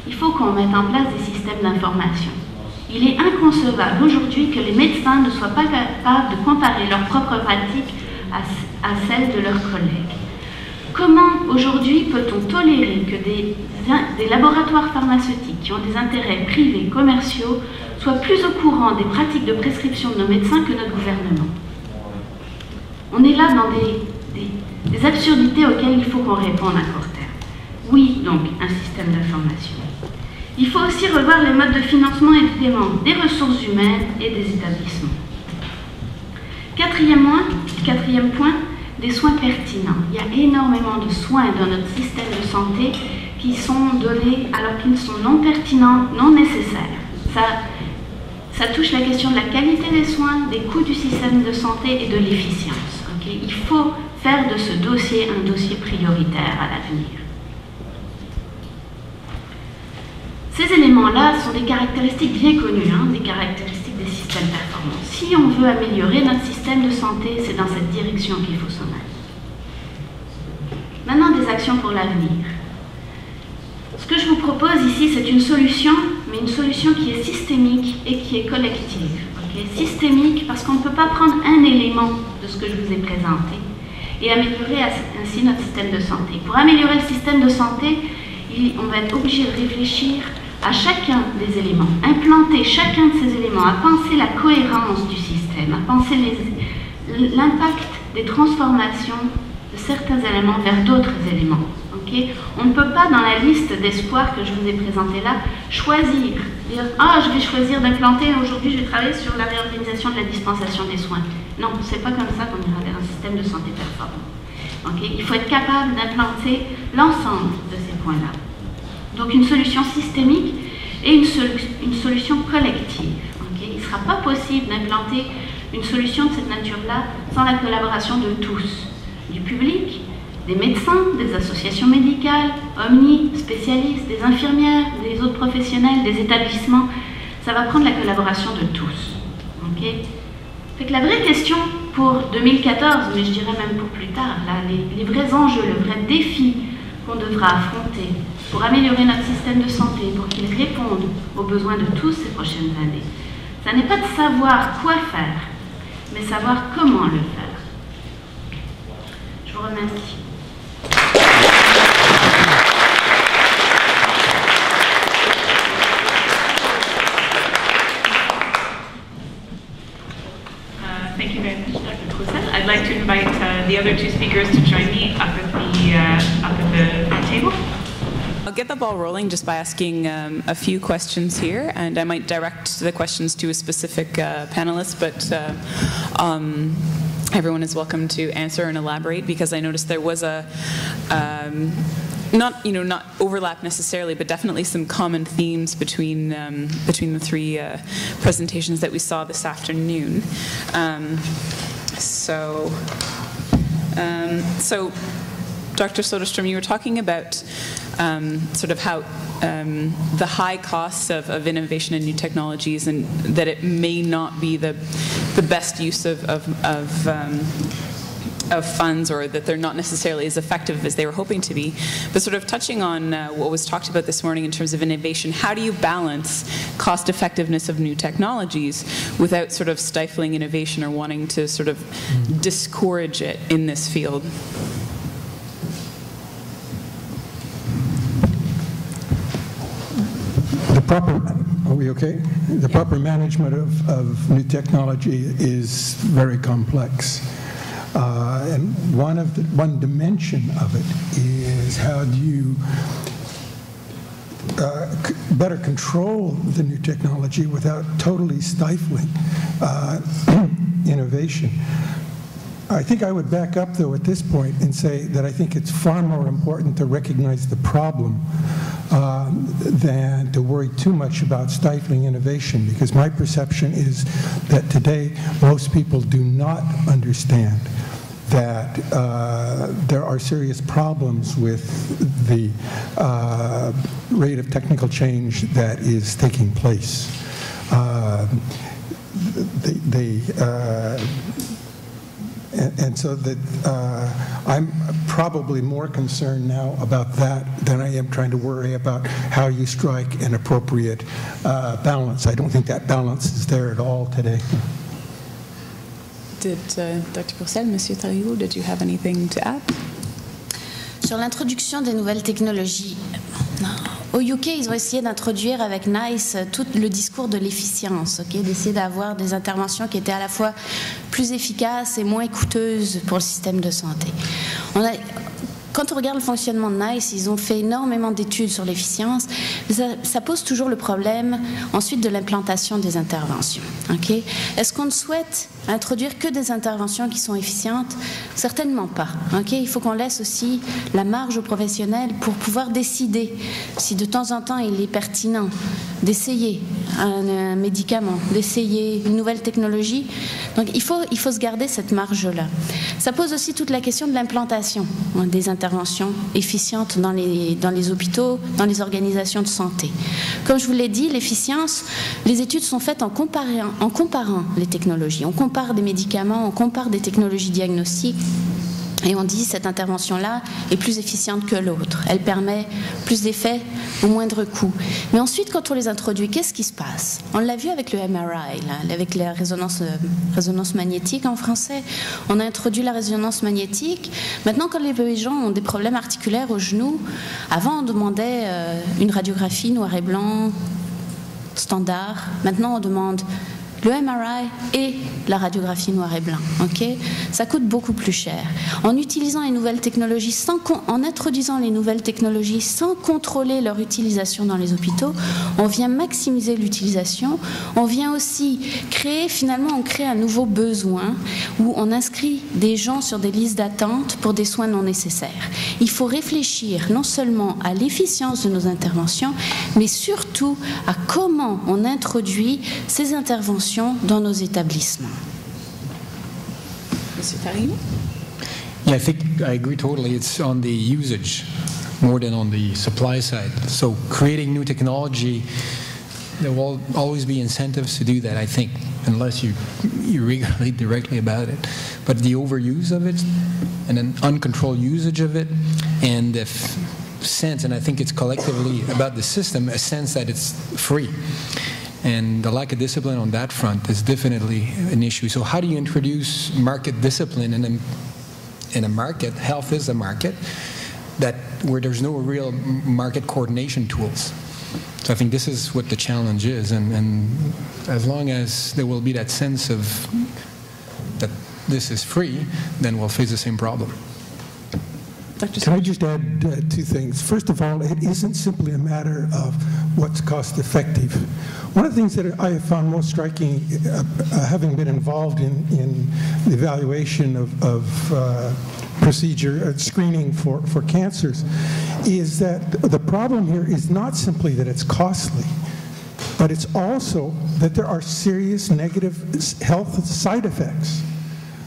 E: Il faut qu'on mette en place des systèmes d'information. Il est inconcevable aujourd'hui que les médecins ne soient pas capables de comparer leurs propres pratiques à celles de leurs collègues. Comment aujourd'hui peut-on tolérer que des laboratoires pharmaceutiques qui ont des intérêts privés, commerciaux, soient plus au courant des pratiques de prescription de nos médecins que notre gouvernement? On est là dans des absurdités auxquelles il faut qu'on réponde à court terme. Oui, donc, un système d'information. Il faut aussi revoir les modes de financement et de paiement des ressources humaines et des établissements. Quatrième point, des soins pertinents. Il y a énormément de soins dans notre système de santé qui sont donnés alors qu'ils sont non pertinents, non nécessaires. Ça touche la question de la qualité des soins, des coûts du système de santé et de l'efficience. Okay. Il faut faire de ce dossier un dossier prioritaire à l'avenir. Ces éléments-là sont des caractéristiques bien connues, des caractéristiques des systèmes performants. Si on veut améliorer notre système de santé, c'est dans cette direction qu'il faut s'en aller. Maintenant, des actions pour l'avenir. Ce que je vous propose ici, c'est une solution, mais une solution qui est systémique et qui est collective. Okay? Systémique parce qu'on ne peut pas prendre un élément de ce que je vous ai présenté et améliorer ainsi notre système de santé. Pour améliorer le système de santé, on va être obligé de réfléchir à chacun des éléments, implanter chacun de ces éléments, à penser la cohérence du système, à penser l'impact des transformations de certains éléments vers d'autres éléments. Okay? On ne peut pas, dans la liste d'espoir que je vous ai présentée là, choisir, dire « Ah, je vais choisir d'implanter, aujourd'hui je vais travailler sur la réorganisation de la dispensation des soins ». Non, c'est pas comme ça qu'on ira vers un système de santé performant. Okay? Il faut être capable d'implanter l'ensemble de ces points-là. Donc une solution systémique et une solution collective. Okay? Il ne sera pas possible d'implanter une solution de cette nature-là sans la collaboration de tous, du public, des médecins, des associations médicales, omni, spécialistes, des infirmières, des autres professionnels, des établissements. Ça va prendre la collaboration de tous. Okay? Fait que la vraie question pour 2014, mais je dirais même pour plus tard, là, les vrais enjeux, le vrai défi qu'on devra affronter pour améliorer notre système de santé, pour qu'il réponde aux besoins de tous ces prochaines années, ça n'est pas de savoir quoi faire, mais savoir comment le faire. Je vous remercie.
B: Thank you very much, Dr. Clousset. I'd like to invite the other two speakers to join me up at the table.
G: I'll get the ball rolling just by asking a few questions here, and I might direct the questions to a specific panelist, but everyone is welcome to answer and elaborate, because I noticed there was a not overlap necessarily, but definitely some common themes between the three presentations that we saw this afternoon. So Dr. Soderstrom, you were talking about sort of how the high costs of innovation and new technologies, and that it may not be the best use of funds, or that they're not necessarily as effective as they were hoping to be. But sort of touching on what was talked about this morning in terms of innovation, how do you balance cost effectiveness of new technologies without sort of stifling innovation or wanting to sort of discourage it in this field?
C: Are we okay? The proper management of new technology is very complex. And one dimension of it is how do you better control the new technology without totally stifling innovation. I think I would back up, though, at this point and say that I think it's far more important to recognize the problem than to worry too much about stifling innovation, because my perception is that today most people do not understand that there are serious problems with the rate of technical change that is taking place. And so that I'm probably more concerned now about that than I am trying to worry about how you strike an appropriate balance. I don't think that balance is there at all today.
G: Did Dr. Purcell, Monsieur Tariou, did you have anything to add?
E: Sur l'introduction des nouvelles technologies, au UK, ils ont essayé d'introduire avec NICE tout le discours de l'efficience, d'essayer d'avoir des interventions qui étaient à la fois plus efficaces et moins coûteuses pour le système de santé. Quand on regarde le fonctionnement de NICE, ils ont fait énormément d'études sur l'efficience. Ça pose toujours le problème ensuite de l'implantation des interventions. Est-ce qu'on souhaite introduire que des interventions qui sont efficientes? Certainement pas. Il faut qu'on laisse aussi la marge aux professionnels pour pouvoir décider si de temps en temps il est pertinent d'essayer un médicament, d'essayer une nouvelle technologie. Donc il faut se garder cette marge-là. Ça pose aussi toute la question de l'implantation des interventions efficientes dans les hôpitaux, dans les organisations de santé. Comme je vous l'ai dit, l'efficience, les études sont faites en comparant les technologies. On compare des médicaments, on compare des technologies diagnostiques. Et on dit cette intervention-là est plus efficiente que l'autre. Elle permet plus d'effets au moindre coût. Mais ensuite, quand on les introduit, qu'est-ce qui se passe? On l'a vu avec le MRI, avec la résonance magnétique en français. On a introduit la résonance magnétique. Maintenant, quand les gens ont des problèmes articulaires au genou, avant on demandait une radiographie noir et blanc standard. Maintenant, on demande le MRI et la radiographie noir et blanc. Ça coûte beaucoup plus cher. En utilisant les nouvelles technologies, en introduisant les nouvelles technologies sans contrôler leur utilisation dans les hôpitaux, on vient maximiser l'utilisation. On vient aussi on crée un nouveau besoin où on inscrit des gens sur des listes d'attente pour des soins non nécessaires. Il faut réfléchir non seulement à l'efficience de nos interventions, mais surtout à comment on introduit ces interventions dans nos établissements.
G: Monsieur Tariou?
H: Yeah, I think I agree totally. It's on the usage more than on the supply side. So creating new technology, there will always be incentives to do that, I think, unless you regulate directly about it. But the overuse of it and an uncontrolled usage of it, and the sense, and I think it's collectively about the system, a sense that it's free. And the lack of discipline on that front is definitely an issue. So how do you introduce market discipline in a market? Health is a market where there's no real market coordination tools. So I think this is what the challenge is. And as long as there will be that sense of that this is free, then we'll face the same problem.
C: Can I just add two things? First of all, it isn't simply a matter of what's cost effective. One of the things that I have found most striking, having been involved in the evaluation of procedure screening for cancers, is that the problem here is not simply that it's costly, but it's also that there are serious negative health side effects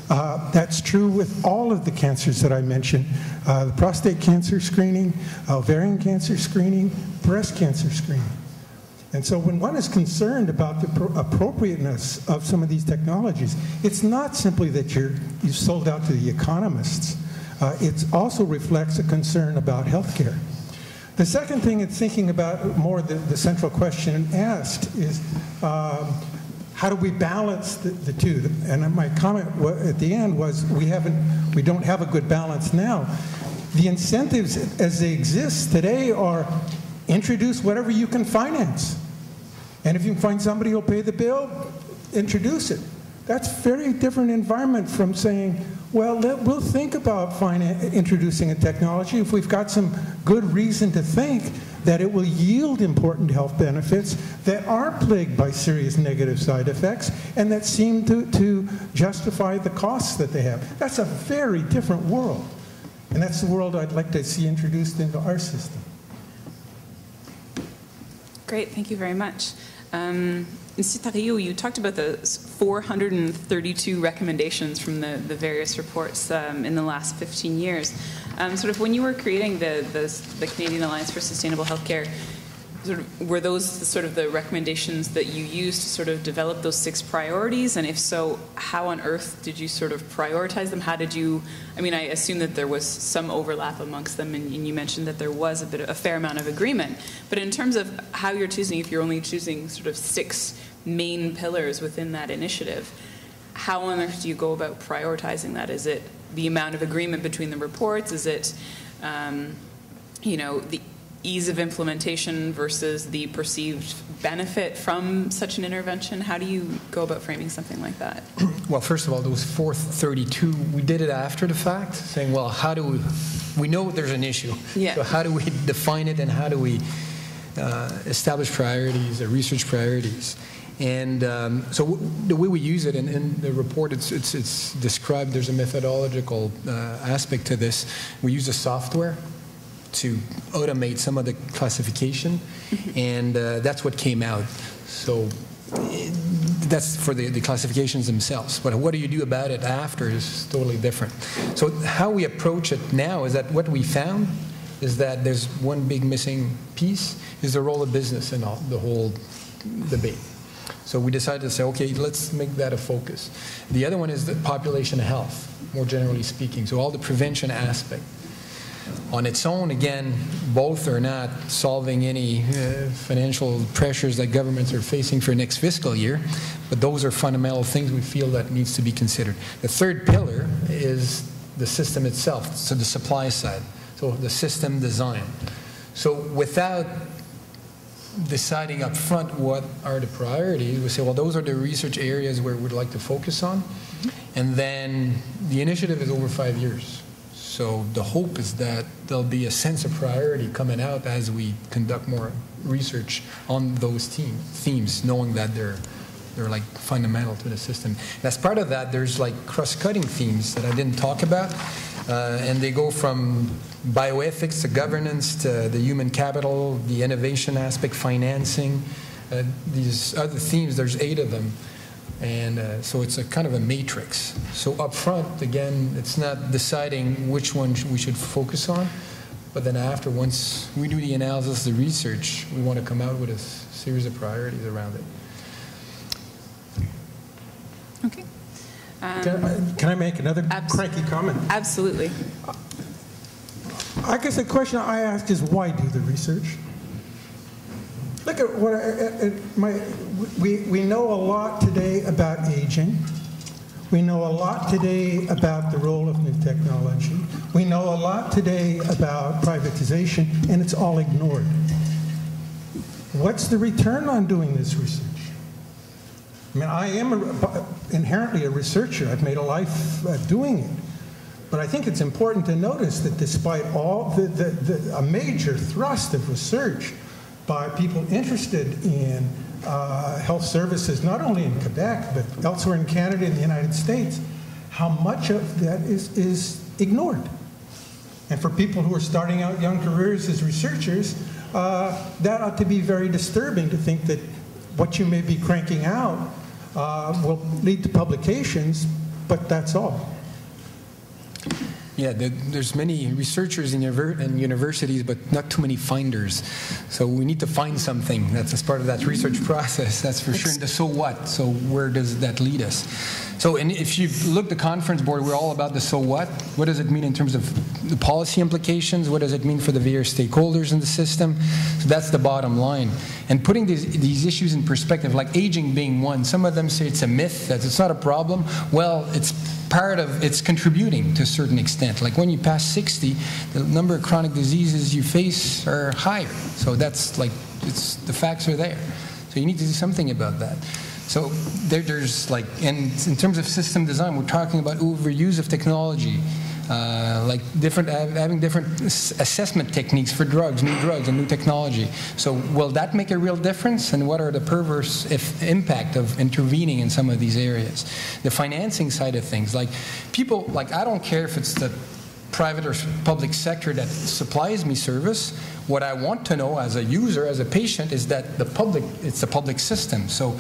C: That's true with all of the cancers that I mentioned. The prostate cancer screening, ovarian cancer screening, breast cancer screening. And so when one is concerned about the appropriateness of some of these technologies, it's not simply that you've sold out to the economists. It also reflects a concern about healthcare. The second thing it's thinking about more the central question asked is how do we balance the two? And my comment at the end was we don't have a good balance now. The incentives as they exist today are introduce whatever you can finance. And if you can find somebody who'll pay the bill, introduce it. That's a very different environment from saying, well, we'll think about introducing a technology if we've got some good reason to think that it will yield important health benefits that aren't plagued by serious negative side effects and that seem to justify the costs that they have. That's a very different world. And that's the world I'd like to see introduced into our system.
G: Great, thank you very much. Mr. Thériault, you talked about the 432 recommendations from the various reports in the last 15 years. Sort of when you were creating the Canadian Alliance for Sustainable Healthcare, sort of, were those sort of the recommendations that you used to sort of develop those 6 priorities? And if so, how on earth did you sort of prioritize them? How did you, I mean, I assume that there was some overlap amongst them, and you mentioned that there was a fair amount of agreement. But in terms of how you're choosing, if you're only choosing sort of 6 main pillars within that initiative, how on earth do you go about prioritizing that? Is it the amount of agreement between the reports? Is it, you know, the ease of implementation versus the perceived benefit from such an intervention? How do you go about framing something like that?
H: Well, first of all, those 432, we did it after the fact, saying, well, how do we know there's an issue.
G: Yeah.
H: So how do we define it and how do we establish priorities, research priorities? And so the way we use it in the report, it's described, there's a methodological aspect to this. We use a software to automate some of the classification, and that's what came out. So that's for the classifications themselves. But what do you do about it after is totally different. So how we approach it now is that what we found is that there's one big missing piece, is the role of business in the whole debate. So we decided to say, okay, let's make that a focus. The other one is the population health, more generally speaking. So all the prevention aspect. On its own, again, both are not solving any financial pressures that governments are facing for next fiscal year, but those are fundamental things we feel that needs to be considered. The third pillar is the system itself, so the supply side, so the system design. So without deciding up front what are the priorities, we say, well, those are the research areas where we'd like to focus on, and then the initiative is over 5 years. So the hope is that there'll be a sense of priority coming out as we conduct more research on those themes, knowing that they're like fundamental to the system. And as part of that, there's like cross-cutting themes that I didn't talk about, and they go from bioethics to governance to the human capital, the innovation aspect, financing. These other themes, there's 8 of them. And so it's a kind of a matrix. So up front, again, it's not deciding which one we should focus on, but then after, once we do the analysis, the research, we want to come out with a series of priorities around it.
G: Okay.
C: Can I make another cranky comment?
G: Absolutely.
C: I guess the question I ask is, why do the research? Look at what we know a lot today about aging. We know a lot today about the role of new technology. We know a lot today about privatization, and it's all ignored. What's the return on doing this research? I mean, I am inherently a researcher. I've made a life doing it. But I think it's important to notice that despite all a major thrust of research by people interested in health services, not only in Quebec, but elsewhere in Canada and the United States, how much of that is ignored. And for people who are starting out young careers as researchers, that ought to be very disturbing to think that what you may be cranking out will lead to publications, but that's all.
H: Yeah, there's many researchers in universities, but not too many finders. So we need to find something that's as part of that research process, that's for sure. And the so what? So where does that lead us? So and if you look at the conference board, we're all about the so what. What does it mean in terms of the policy implications? What does it mean for the various stakeholders in the system? So that's the bottom line. And putting these issues in perspective, like aging being one, some of them say it's a myth, that it's not a problem. Well, it's contributing to a certain extent. Like when you pass 60, the number of chronic diseases you face are higher. So that's like, the facts are there. So you need to do something about that. So there's like, and in terms of system design, we're talking about overuse of technology, like having different assessment techniques for drugs, new drugs and new technology. So will that make a real difference? And what are the perverse impact of intervening in some of these areas? The financing side of things, like people, like I don't care if it's the private or public sector that supplies me service. What I want to know as a user, as a patient, is that it's the public system. So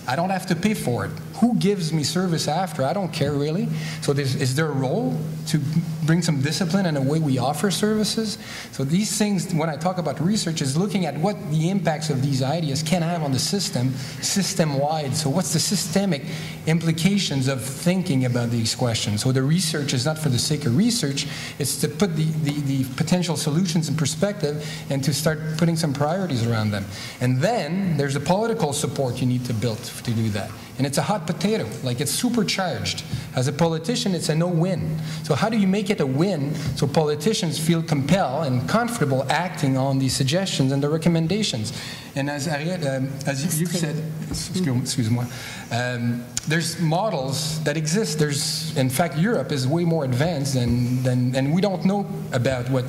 H: I don't have to pay for it. Who gives me service after? I don't care really. So is there a role to bring some discipline in the way we offer services? So these things, when I talk about research, is looking at what the impacts of these ideas can have on the system-wide. So what's the systemic implications of thinking about these questions? So the research is not for the sake of research, it's to put the potential solutions in perspective and to start putting some priorities around them. And then there's the political support you need to build to do that. And it's a hot potato, like it's supercharged. As a politician, it's a no-win. So how do you make it a win so politicians feel compelled and comfortable acting on these suggestions and the recommendations? And as Ariette, as you said, excuse-moi, there's models that exist. In fact, Europe is way more advanced and we don't know about what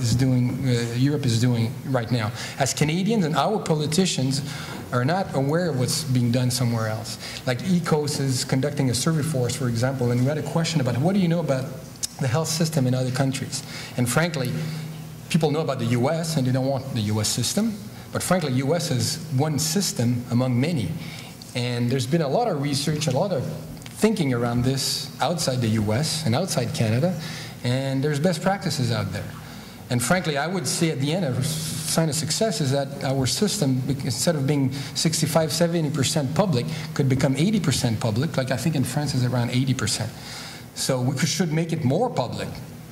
H: Europe is doing right now. As Canadians and our politicians are not aware of what's being done somewhere else. Like ECOS is conducting a survey for us, for example, and we had a question about what do you know about the health system in other countries? And frankly, people know about the US and they don't want the US system, but frankly, US is one system among many. And there's been a lot of research, a lot of thinking around this outside the US and outside Canada, and there's best practices out there. And frankly, I would say at the end, a sign of success is that our system, instead of being 65, 70% public, could become 80% public, like I think in France is around 80%. So we should make it more public.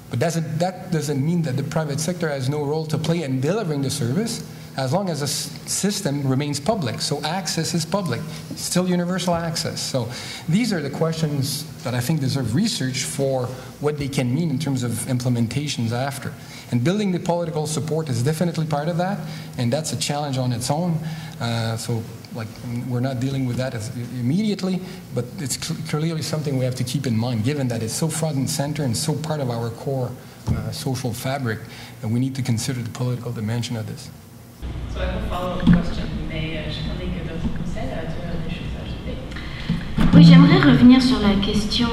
H: But that doesn't mean that the private sector has no role to play in delivering the service, as long as the system remains public. So access is public, still universal access. So these are the questions that I think deserve research for what they can mean in terms of implementations after. And building the political support is definitely part of that, and that's a challenge on its own. So like, we're not dealing with that immediately, but it's clearly something we have to keep in mind, given that it's so front and center and so part of our core social fabric, and we need to consider the political dimension of this.
B: So I have a follow-up question, mais j'aimerais que d'autres conseils, tu as des choses à ajouter?
E: Oui, j'aimerais revenir sur la question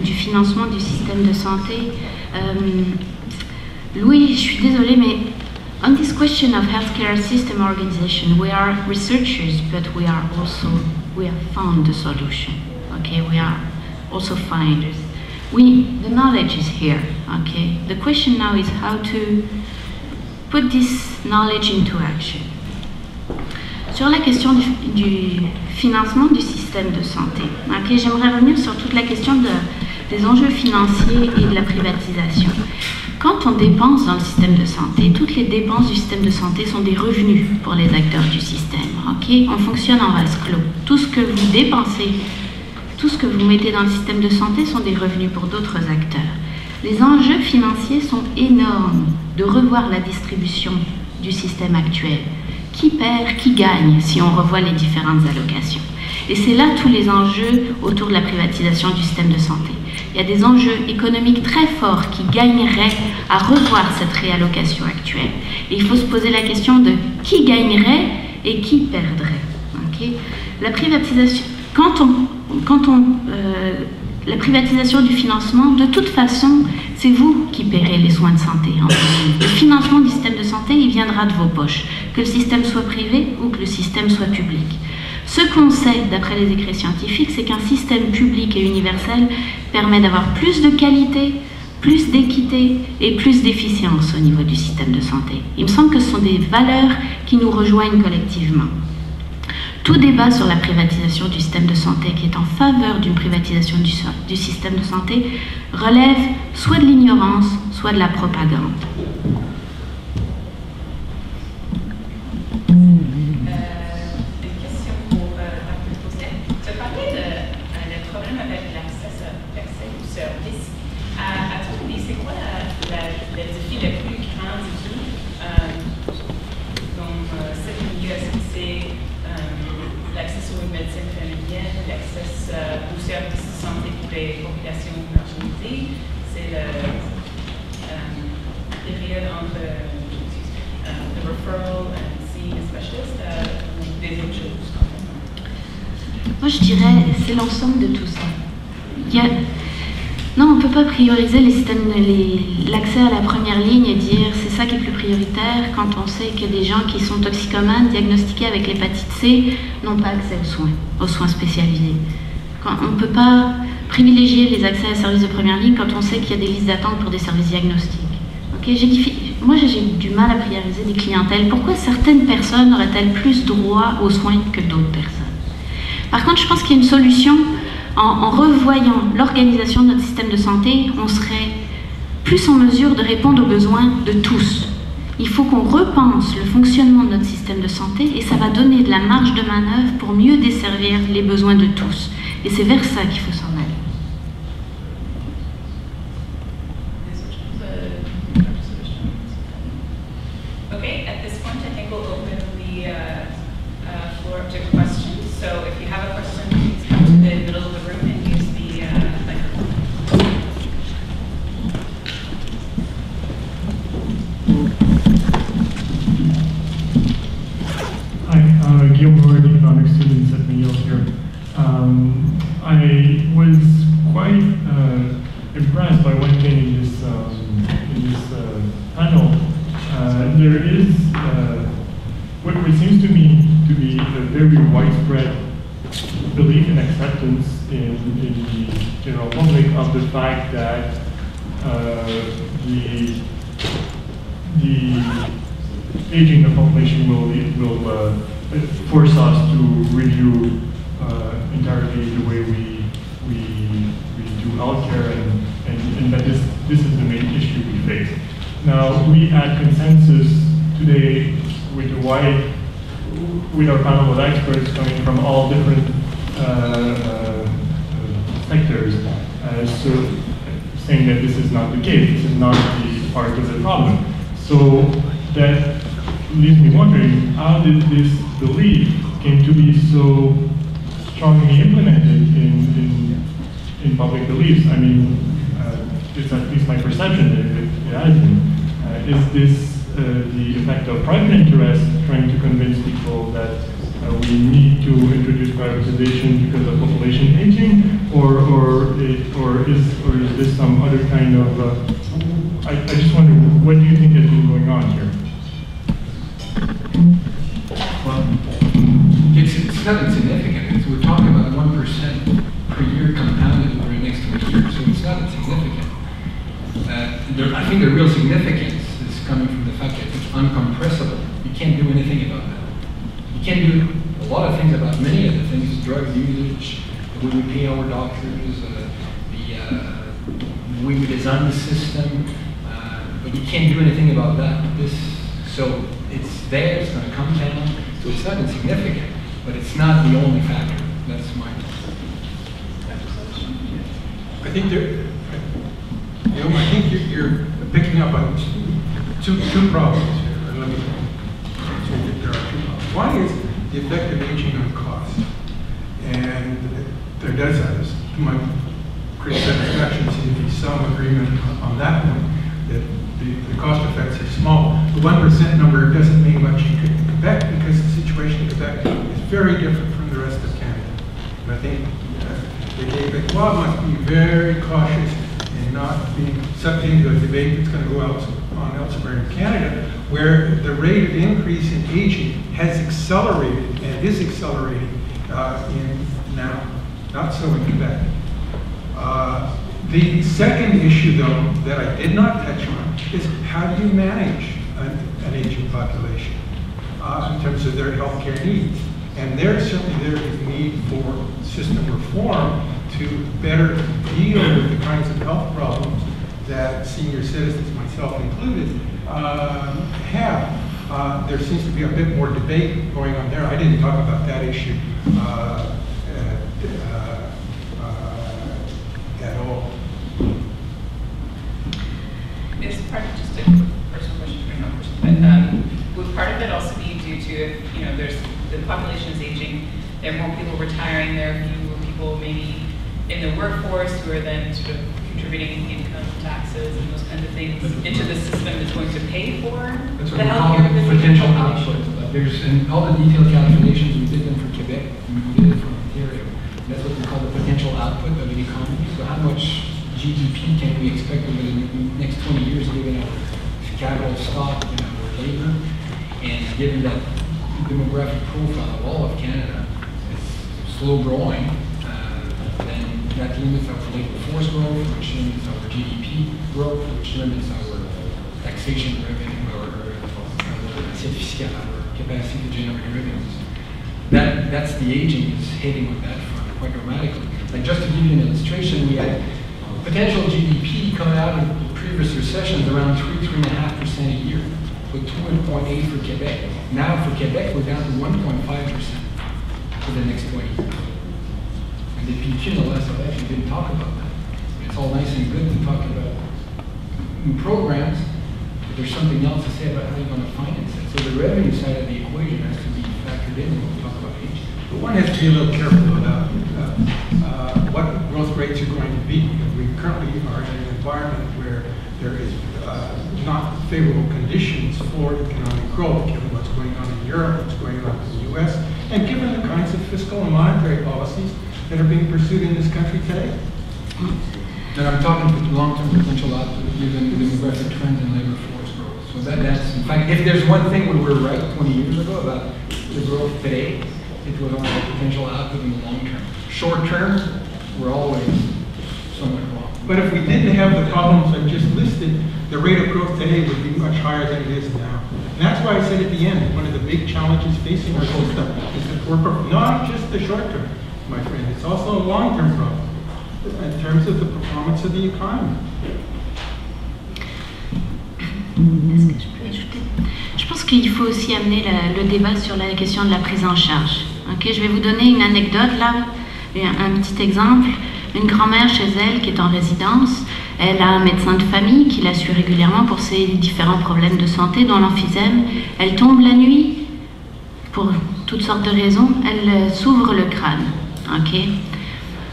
E: du financement du système de santé. Louis, je suis désolée, mais on this question of healthcare system organization, we are researchers, but we have found the solution. Okay, we are also finders. The knowledge is here. Okay, the question now is how to put this knowledge into action. Sur la question du financement du système de santé, okay, j'aimerais revenir sur toute la question des enjeux financiers et de la privatisation. Quand on dépense dans le système de santé, toutes les dépenses du système de santé sont des revenus pour les acteurs du système. Okay? On fonctionne en vase clos. Tout ce que vous dépensez, tout ce que vous mettez dans le système de santé sont des revenus pour d'autres acteurs. Les enjeux financiers sont énormes de revoir la distribution du système actuel. Qui perd, qui gagne si on revoit les différentes allocations. Et c'est là tous les enjeux autour de la privatisation du système de santé. Il y a des enjeux économiques très forts qui gagneraient à revoir cette réallocation actuelle. Et il faut se poser la question de qui gagnerait et qui perdrait. Okay? La privatisation, la privatisation du financement, de toute façon, c'est vous qui paierez les soins de santé. Le financement du système de santé, il viendra de vos poches, que le système soit privé ou que le système soit public. Ce qu'on sait, d'après les écrits scientifiques, c'est qu'un système public et universel permet d'avoir plus de qualité, plus d'équité et plus d'efficience au niveau du système de santé. Il me semble que ce sont des valeurs qui nous rejoignent collectivement. Tout débat sur la privatisation du système de santé, qui est en faveur d'une privatisation du système de santé, relève soit de l'ignorance, soit de la propagande.
B: Une question pour Dr. Pousset. Tu as parlé le problème avec l'accès au service. À ton avis, c'est quoi le défi le plus grand dans cette milieu? Est-ce que c'est l'accès aux médecines familiales, l'accès aux services de santé pour les populations marginalisées? C'est la période entre le referral and seeing a specialist ou des autres choses?
E: Moi, je dirais, c'est l'ensemble de tout ça. Non, on ne peut pas prioriser l'accès à la première ligne et dire c'est ça qui est plus prioritaire quand on sait que des gens qui sont toxicomanes, diagnostiqués avec l'hépatite C, n'ont pas accès aux soins spécialisés. On ne peut pas privilégier les accès à services de première ligne quand on sait qu'il y a des listes d'attente pour des services diagnostiques. Moi, j'ai du mal à prioriser des clientèles. Pourquoi certaines personnes auraient-elles plus droit aux soins que d'autres personnes? Par contre, je pense qu'il y a une solution. En revoyant l'organisation de notre système de santé, on serait plus en mesure de répondre aux besoins de tous. Il faut qu'on repense le fonctionnement de notre système de santé et ça va donner de la marge de manœuvre pour mieux desservir les besoins de tous. Et c'est vers ça qu'il faut s'en aller.
B: Okay, at this point, I think we'll open the floor to questions. So if you have a question, please come to the middle of the room and use the microphone.
I: Hi, Guillaume Howard, economics students at McGill here. I was quite impressed by one thing in this panel. There is what seems to me to be a very widespread belief and acceptance in the general public of the fact that the aging of the population will force us to review entirely the way we do healthcare and that this is the main issue we face. Now, we had consensus today with our panel of experts coming from all different sectors, so saying that this is not the case, this is not the part of the problem. So that leaves me wondering, how did this belief came to be so strongly implemented in public beliefs? I mean, it's at least my perception that it has been. Is this the effect of private interest trying to convince people that we need to introduce privatization because of population aging, or is this some other kind of? I just wonder, what do you think has been going on here?
D: Well, it's not insignificant. We're talking about 1% per year compounded over the next 20 years, so it's not insignificant. I think the real significance is coming from the fact that it's uncompressible. You can't do anything about that. You can't do a lot of things about many of the things, drug usage, the way we pay our doctors, the way we design the system, but you can't do anything about that. So it's there, it's going to come down, so it's not insignificant, but it's not the only factor. That's my
C: I think you're picking up on two problems here. Let me say that there are two problems. One is the effect of aging on cost. And there does have this, to my great satisfaction, seems to be some agreement on that point, that the cost effects are small. The 1% number doesn't mean much in Quebec because the situation in Quebec is very different from the rest of Canada. And I think the Québécois must be very cautious in not being sucked into a debate that's going to go on elsewhere in Canada, where the rate of increase in aging has accelerated and is accelerating now, not so in Quebec. The second issue, though, that I did not touch on is how do you manage an aging population in terms of their healthcare needs? And certainly there is need for system reform to better deal with the kinds of health problems that senior citizens, myself included, have. There seems to be a bit more debate going on there. I didn't talk about that issue at all.
B: Is part of just a quick personal question for no person, but would part of it also be due to if there's the population is aging, there are more people retiring, there are fewer people maybe in the workforce who are then sort of contributing income taxes and those kinds of things into the system that's going to pay for
D: That's
B: the
D: what we call
B: healthcare of the
D: potential
B: population.
D: output. There's all the detailed calculations, we did them for Quebec, and we did it for Ontario. That's what we call the potential output of an economy. So how much GDP can we expect over the next 20 years given our capital stock and our labor, and given that demographic profile of all of Canada is slow growing, then that limits our labor force growth, which limits our GDP growth, which limits our taxation revenue, our assiette fiscale, our capacity to generate revenues. That's the aging is hitting with that front quite dramatically. Like just to give you an illustration, we had potential GDP coming out of previous recessions around 3.5% a year, with 2.8 for Quebec. Now for Quebec, we're down to 1.5% for the next 20 years. And the PQ in the last election didn't talk about that. It's all nice and good to talk about new programs, but there's something else to say about how you're going to finance it. So the revenue side of the equation has to be factored in when we talk about age.
C: But one has to be a little careful about what growth rates are going to be. We currently are in an environment where there is not favorable conditions for economic growth, given what's going on in Europe, what's going on in the US, and given the kinds of fiscal and monetary policies that are being pursued in this country today.
D: And I'm talking about long-term potential output, given the demographic trends and labor force growth. So that's, in fact, if there's one thing we were right 20 years ago about the growth today, it was on the potential output in the long term. Short term, we're always somewhat wrong.
C: But if we didn't have the problems I've just listed, the rate of growth today would be much higher than it is now. And that's why I said at the end, one of the big challenges facing our system is the poor, not just the short term, my friend, it's also a long-term problem in terms of the performance of the economy.
E: Est-ce que je peux ajouter? Je pense qu'il faut aussi amener le débat sur la question de la prise en charge. Okay, je vais vous donner une anecdote là, un petit exemple. Une grand-mère chez elle qui est en résidence, elle a un médecin de famille qui la suit régulièrement pour ses différents problèmes de santé, dont l'emphysème. Elle tombe la nuit, pour toutes sortes de raisons, elle s'ouvre le crâne. Okay.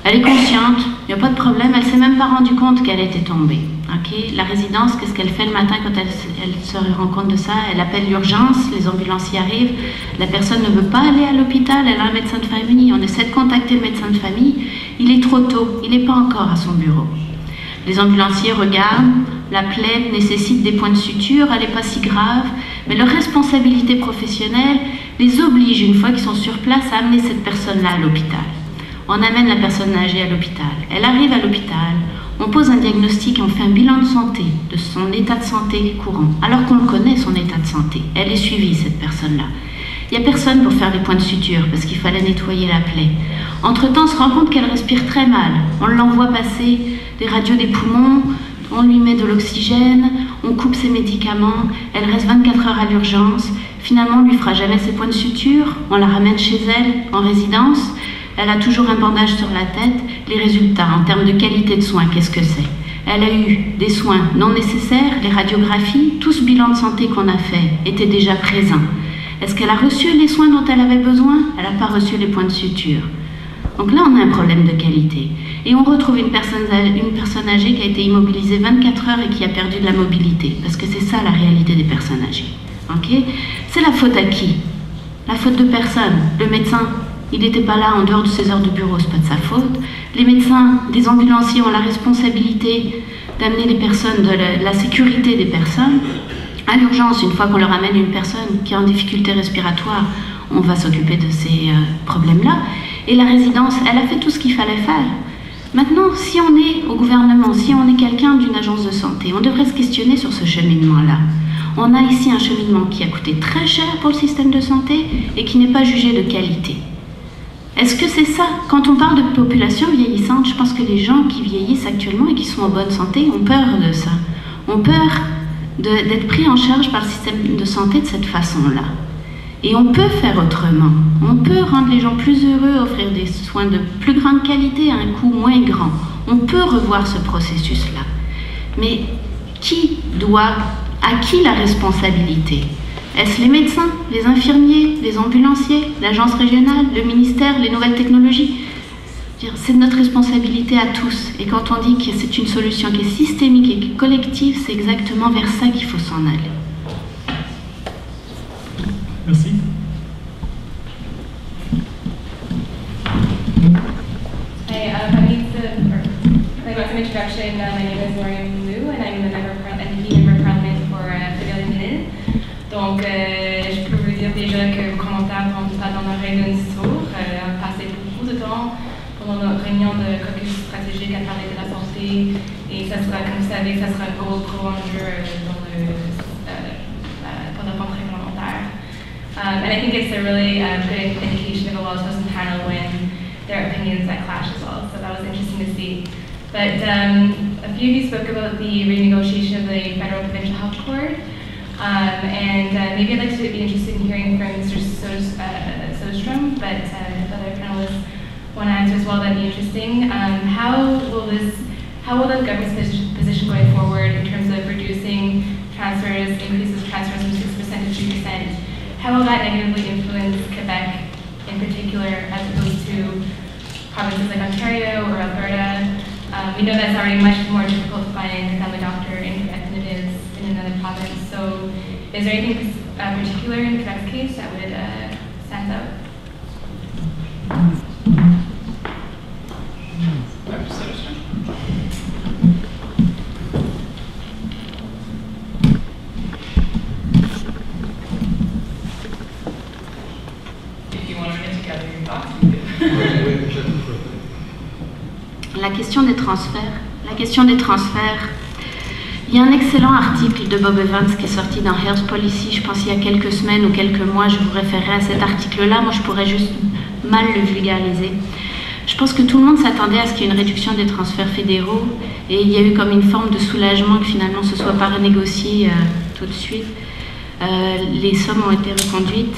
E: Elle est consciente, il n'y a pas de problème, elle ne s'est même pas rendue compte qu'elle était tombée. Okay. La résidence, qu'est-ce qu'elle fait le matin quand elle se rend compte de ça? Elle appelle l'urgence, les ambulanciers arrivent, la personne ne veut pas aller à l'hôpital, elle a un médecin de famille, on essaie de contacter le médecin de famille, il est trop tôt, il n'est pas encore à son bureau. Les ambulanciers regardent, la plaie nécessite des points de suture, elle n'est pas si grave, mais leur responsabilité professionnelle les oblige, une fois qu'ils sont sur place, à amener cette personne-là à l'hôpital. On amène la personne âgée à l'hôpital. Elle arrive à l'hôpital, on pose un diagnostic, on fait un bilan de santé, de son état de santé courant, alors qu'on le connaît, son état de santé. Elle est suivie, cette personne-là. Il n'y a personne pour faire les points de suture, parce qu'il fallait nettoyer la plaie. Entre-temps, on se rend compte qu'elle respire très mal. On l'envoie passer des radios des poumons, on lui met de l'oxygène, on coupe ses médicaments, elle reste 24 heures à l'urgence. Finalement, on ne lui fera jamais ses points de suture, on la ramène chez elle, en résidence. Elle a toujours un bandage sur la tête. Les résultats, en termes de qualité de soins, qu'est-ce que c'est? Elle a eu des soins non nécessaires, les radiographies, tout ce bilan de santé qu'on a fait était déjà présent. Est-ce qu'elle a reçu les soins dont elle avait besoin? Elle n'a pas reçu les points de suture. Donc là, on a un problème de qualité. Et on retrouve une personne âgée qui a été immobilisée 24 heures et qui a perdu de la mobilité. Parce que c'est ça la réalité des personnes âgées. Okay? C'est la faute à qui? La faute de personne. Le médecin, il n'était pas là en dehors de ses heures de bureau, c'est pas de sa faute. Les médecins, des ambulanciers ont la responsabilité d'amener les personnes, de la sécurité des personnes. À l'urgence, une fois qu'on leur amène une personne qui est en difficulté respiratoire, on va s'occuper de ces problèmes-là. Et la résidence, elle a fait tout ce qu'il fallait faire. Maintenant, si on est au gouvernement, si on est quelqu'un d'une agence de santé, on devrait se questionner sur ce cheminement-là. On a ici un cheminement qui a coûté très cher pour le système de santé et qui n'est pas jugé de qualité. Est-ce que c'est ça? Quand on parle de population vieillissante, je pense que les gens qui vieillissent actuellement et qui sont en bonne santé ont peur de ça. Ont peur d'être pris en charge par le système de santé de cette façon-là. Et on peut faire autrement. On peut rendre les gens plus heureux, offrir des soins de plus grande qualité à un coût moins grand. On peut revoir ce processus-là. Mais à qui la responsabilité? Est-ce les médecins, les infirmiers, les ambulanciers, l'agence régionale, le ministère, les nouvelles technologies? C'est notre responsabilité à tous. Et quand on dit que c'est une solution qui est systémique et qui est collective, c'est exactement vers ça qu'il faut s'en aller.
I: Merci.
F: Hi, I need some introduction. My name is Maureen Liu, and I'm the NDP Member of Parliament for Fédéral-Ville. Donc, je peux vous dire déjà que vos commentaires ne tombent pas dans l'oreille d'un sourd. On a passé beaucoup de temps pendant notre réunion de caucus stratégique à parler de la santé, et ça sera, comme vous savez, ça sera un gros enjeu dans la rentrée parlementaire. And I think it's a really good indication of a well-chosen panel when there are opinions that clash as well. So that was interesting to see. But a few of you spoke about the renegotiation of the federal provincial health accord. And maybe I'd like to be interested in hearing from Mr. Sostrom, but if other panelists want to answer as well, that'd be interesting. How will the government's position going forward in terms of reducing transfers, increases transfers from 6% to 3%, how will that negatively influence Quebec in particular as opposed to provinces like Ontario or Alberta? We know that's already much more difficult to find a family doctor in Quebec than it is in another province. So is there anything particular in Quebec's case that would stand out?
B: If you want to get together your thoughts, you can.
E: La question des transferts. La question des transferts. Il y a un excellent article de Bob Evans qui est sorti dans Health Policy, je pense il y a quelques semaines ou quelques mois, je vous référerai à cet article-là, moi je pourrais juste mal le vulgariser. Je pense que tout le monde s'attendait à ce qu'il y ait une réduction des transferts fédéraux et il y a eu comme une forme de soulagement que finalement ce soit pas renégocié tout de suite. Les sommes ont été reconduites.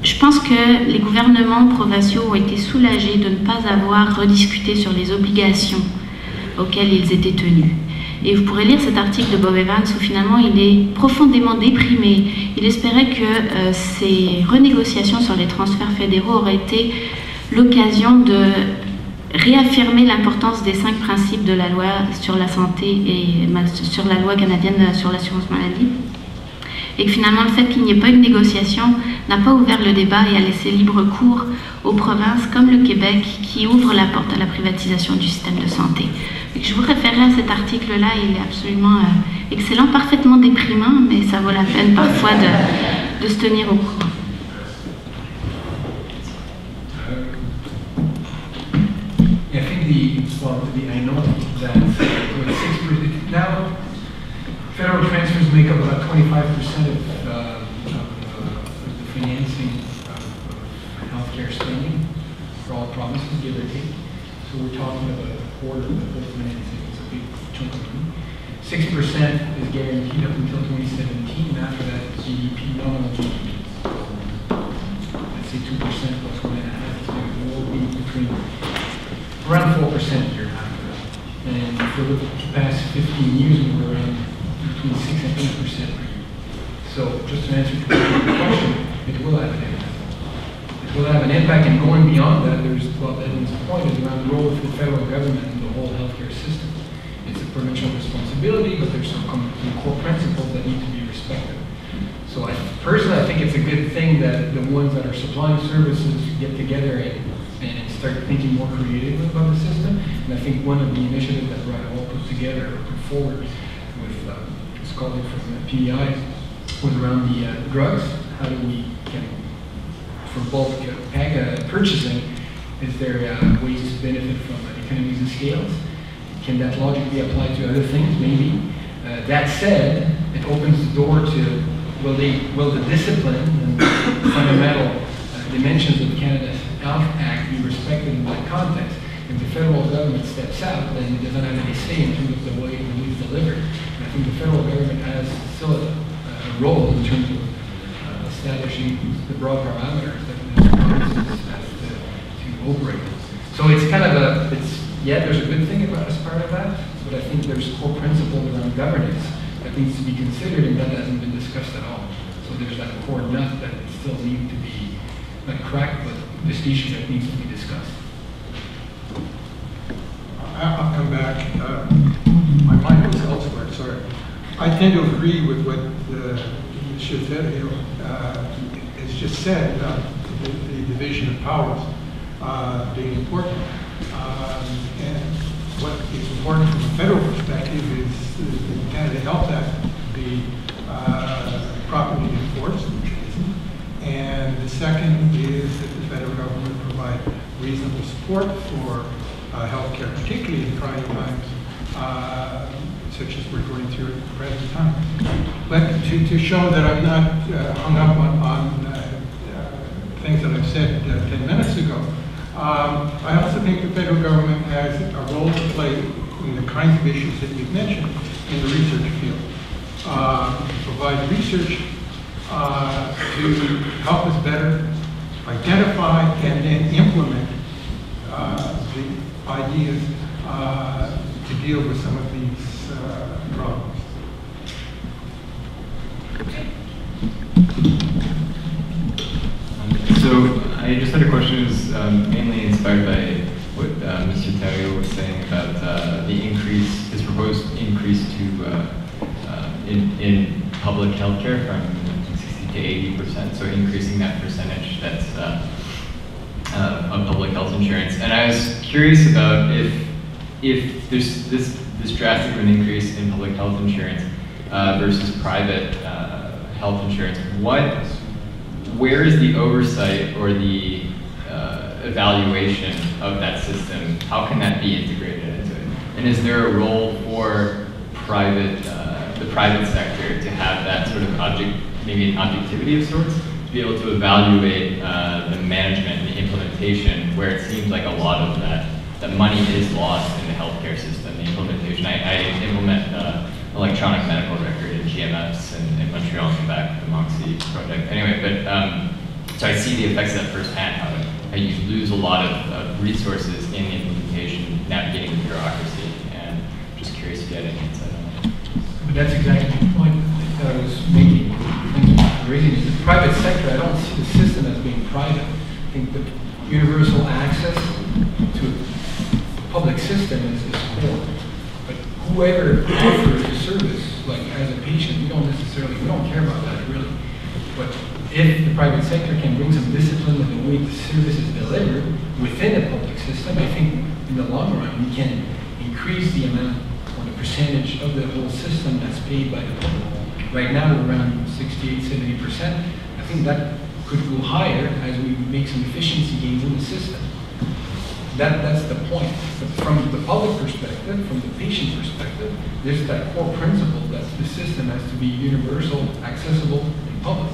E: Je pense que les gouvernements provinciaux ont été soulagés de ne pas avoir rediscuté sur les obligations auxquelles ils étaient tenus. Et vous pourrez lire cet article de Bob Evans où finalement il est profondément déprimé. Il espérait que ces renégociations sur les transferts fédéraux auraient été l'occasion de réaffirmer l'importance des 5 principes de la loi sur la santé et sur la loi canadienne sur l'assurance maladie. Et que finalement le fait qu'il n'y ait pas eu de négociation n'a pas ouvert le débat et a laissé libre cours aux provinces comme le Québec qui ouvrent la porte à la privatisation du système de santé. Et je vous référerai à cet article-là, il est absolument excellent, parfaitement déprimant, mais ça vaut la peine parfois de se tenir au courant.
D: I think I know that with 6% now, federal transfers make up about 25% of the financing of healthcare spending for all provinces, give or take. So we're talking about a quarter of the whole financing. It's a big chunk of money. 6% is guaranteed up until 2017, and after that, GDP, nominal GDP. Let's say 2% plus 1.5%. It will be between around 4% a year after that. And if you look at the past 15 years, we were around between 6 and 8% per year. So just to answer the question, it will have an impact. It will have an impact, and going beyond that, there's, well, Edwin's point is around the role of the federal government in the whole healthcare system. It's a provincial responsibility, but there's some core principles that need to be respected. So personally, I think it's a good thing that the ones that are supplying services get together and start thinking more creatively about the system. And I think one of the initiatives that Rahul put together or put forward with his colleague from PEI was around the drugs How do we, for bulk purchasing, is there ways to benefit from economies of scales? Can that logic be applied to other things? Maybe. That said, it opens the door to will the discipline and fundamental dimensions of Canada's Health Act be respected in that context? If the federal government steps out, then it doesn't have any say in terms of the way it's delivered. And I think the federal government has still a role in terms of establishing the broad parameters that the provinces have to operate. So it's kind of there's a good thing about as part of that, but I think there's core principles around governance that needs to be considered, and that hasn't been discussed at all. So there's that core nut that still needs to be not cracked, but this issue that needs to be discussed.
C: I'll come back. My mind was elsewhere, sorry. I tend to agree with what Mr. Thériault has just said about the division of powers being important. And what is important from a federal perspective is the Canada Health Act to be properly enforced, which it isn't. And the second is that the federal government provide reasonable support for healthcare, particularly in trying times, such as we're going through at the present time. But to show that I'm not hung up on things that I've said 10 minutes ago, I also think the federal government has a role to play in the kinds of issues that you've mentioned in the research field. Provide research to help us better identify and then implement the ideas to deal with some of these problems.
J: So I just had a question, is mainly inspired by what Mr. Thériault was saying about the increase, his proposed increase to in public healthcare from 60 to 80%, so increasing that percentage that's of public health insurance. And I was curious about if there's this drastic of an increase in public health insurance versus private health insurance, where is the oversight or the evaluation of that system? How can that be integrated into it? And is there a role for the private sector to have that sort of maybe an objectivity of sorts, to be able to evaluate the management and the implementation, where it seems like a lot of that money is lost in the healthcare system, the implementation. I implement electronic medical record in GMS in Montreal and Quebec, the MOXIE project. Anyway, but so I see the effects of that firsthand, how you lose a lot of resources in the implementation, navigating the bureaucracy, and just curious if you had any insight on that.
D: But that's exactly the point that I was making. Raising the private sector, I don't see the system as being private. I think the universal access to the public system is core. But whoever offers the service, like as a patient, we don't care about that really. But if the private sector can bring some discipline in the way the service is delivered within the public system, I think in the long run we can increase the amount or the percentage of the whole system that's paid by the public. Right now we're around 68, 70%. I think that could go higher as we make some efficiency gains in the system. That's the point. But from the public perspective, from the patient perspective, there's that core principle that the system has to be universal, accessible, and public.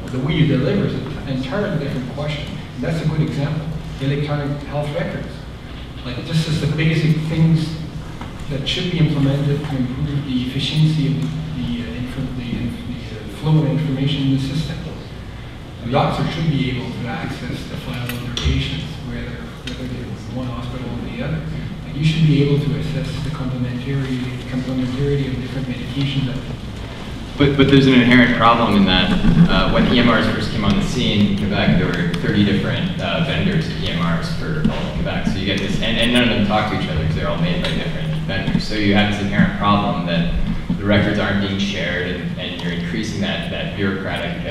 D: The way you deliver is an entirely different question. And that's a good example. Electronic health records. Like this is the basic things that should be implemented to improve the efficiency of the flow of information in the system. The doctor should be able to access the file of their patients, whether they're in one hospital or the other. Like you should be able to assess the complementarity of different medications.
J: But there's an inherent problem in that when EMRs first came on the scene in Quebec, there were 30 different vendors of EMRs for all of Quebec. So you get this, and none of them talk to each other because they're all made by different vendors. So you have this inherent problem that the records aren't being shared, and you're increasing that bureaucratic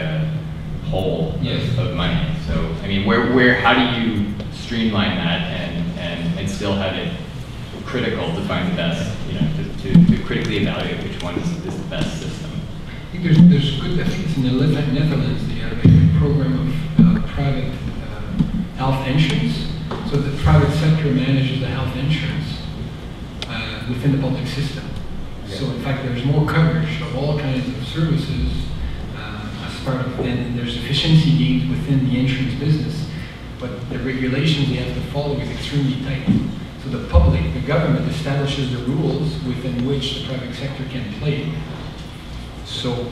J: hole of money. So I mean, how do you streamline that and still have it critical to find the best, to critically evaluate which one is the best system?
D: I think there's good, I think it's in the Netherlands, they have insurance within the public system. So in fact, there's more coverage of all kinds of services as part of, and there's efficiency gains within the insurance business, but the regulations they have to follow is extremely tight. So the public, the government establishes the rules within which the private sector can play. So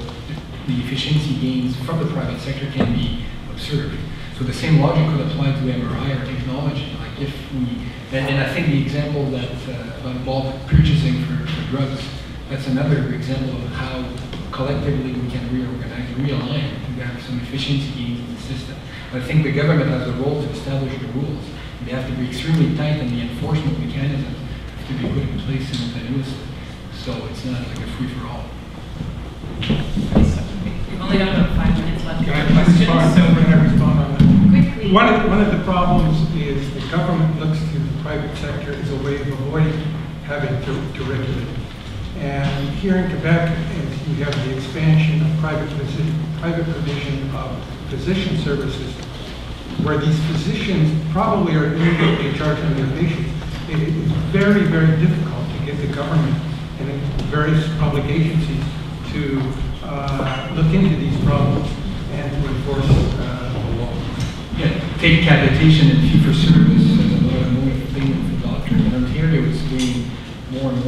D: the efficiency gains from the private sector can be observed. So the same logic could apply to MRI or technology. Like if we, and I think the example that about bulk purchasing for drugs, that's another example of how collectively we can reorganize, realign to have some efficiency gains in the system. But I think the government has a role to establish the rules. They have to be extremely tight, and the enforcement mechanisms have to be put in place simultaneously. So it's not like a free-for-all.
B: We've only got about 5 minutes left.
C: Can I respond on that?
B: Quickly.
C: One of the problems is the government looks to the private sector as a way of avoiding having to regulate. And here in Quebec, we have the expansion of private provision of physician services, where these physicians probably are immediately in charge of their patients. It is very, very difficult to get the government and various public agencies to look into these problems and to enforce the law.
D: Yeah, take capitation and fee-for-service as another mode of payment for doctors. In Ontario, it's going more and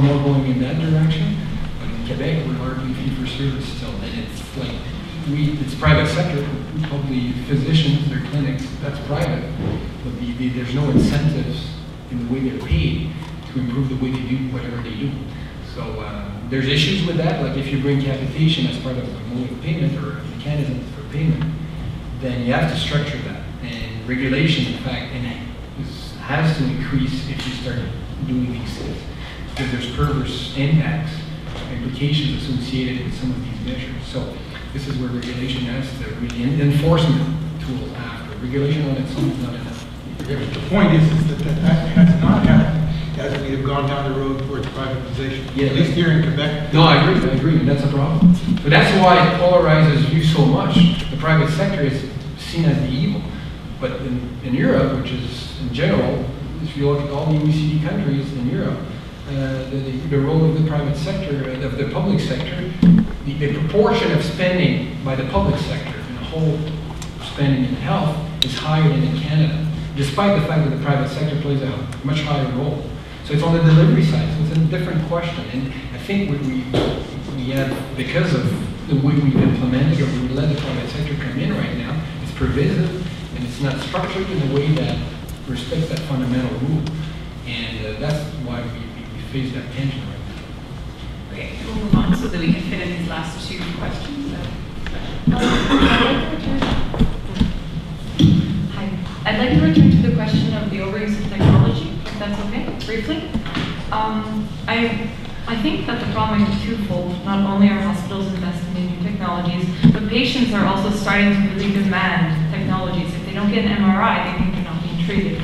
D: more going in that direction. But in Quebec, we're largely fee-for-service still, and it's like it's private sector, probably physicians, their clinics, that's private. But there's no incentives in the way they're paid to improve the way they do whatever they do. So there's issues with that, like if you bring capitation as part of a mode of payment or a mechanism for payment, then you have to structure that. And regulation, in fact, has to increase if you start doing these things, because there's perverse impacts, implications associated with some of these measures. So this is where regulation has to really, enforcement tools after. Regulation on its own is not enough.
C: The point is that has not happened as we have gone down the road towards privatization,
D: yeah,
C: at least here in Quebec.
D: No, I agree, and that's a problem. But that's why it polarizes views so much. The private sector is seen as the evil. But in Europe, which is in general, if you look at all the OECD countries in Europe, the role of the private sector, of the public sector, the proportion of spending by the public sector in the whole spending in health is higher than in Canada, despite the fact that the private sector plays a much higher role. So it's on the delivery side, so it's a different question. And I think we have, because of the way we've implemented or we let the private sector come in right now, it's pervasive and it's not structured in a way that respects that fundamental rule. And that's why we face that tension right now.
B: Okay, we'll move on so that we can fit in these last 2 questions.
K: Hi. I'd like to return to the question of the overuse of technology, if that's okay, briefly. I think that the problem is twofold. Not only are hospitals investing in new technologies, but patients are also starting to really demand technologies. If they don't get an MRI, they think they're not being treated.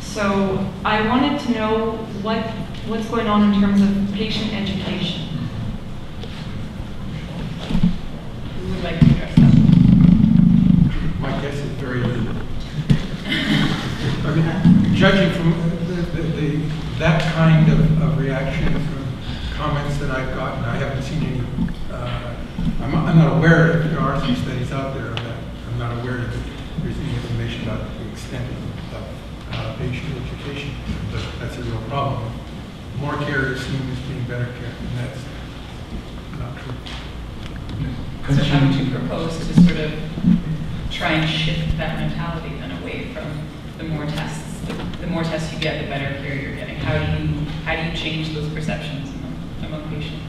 K: So I wanted to know what's going on in terms of patient education.
B: Who would like to address that?
C: My guess is very little. I mean, judging from that kind of reaction from comments that I've gotten, I haven't seen any. I'm not aware if there are some studies out there on that. I'm not aware that there's any information about the extent of patient education, but that's a real problem. More care is seen as being better care, and that's not true.
B: So how would you propose to sort of try and shift that mentality then away from the more tests? The more tests you get, the better care you're getting. How do you change those perceptions among patients?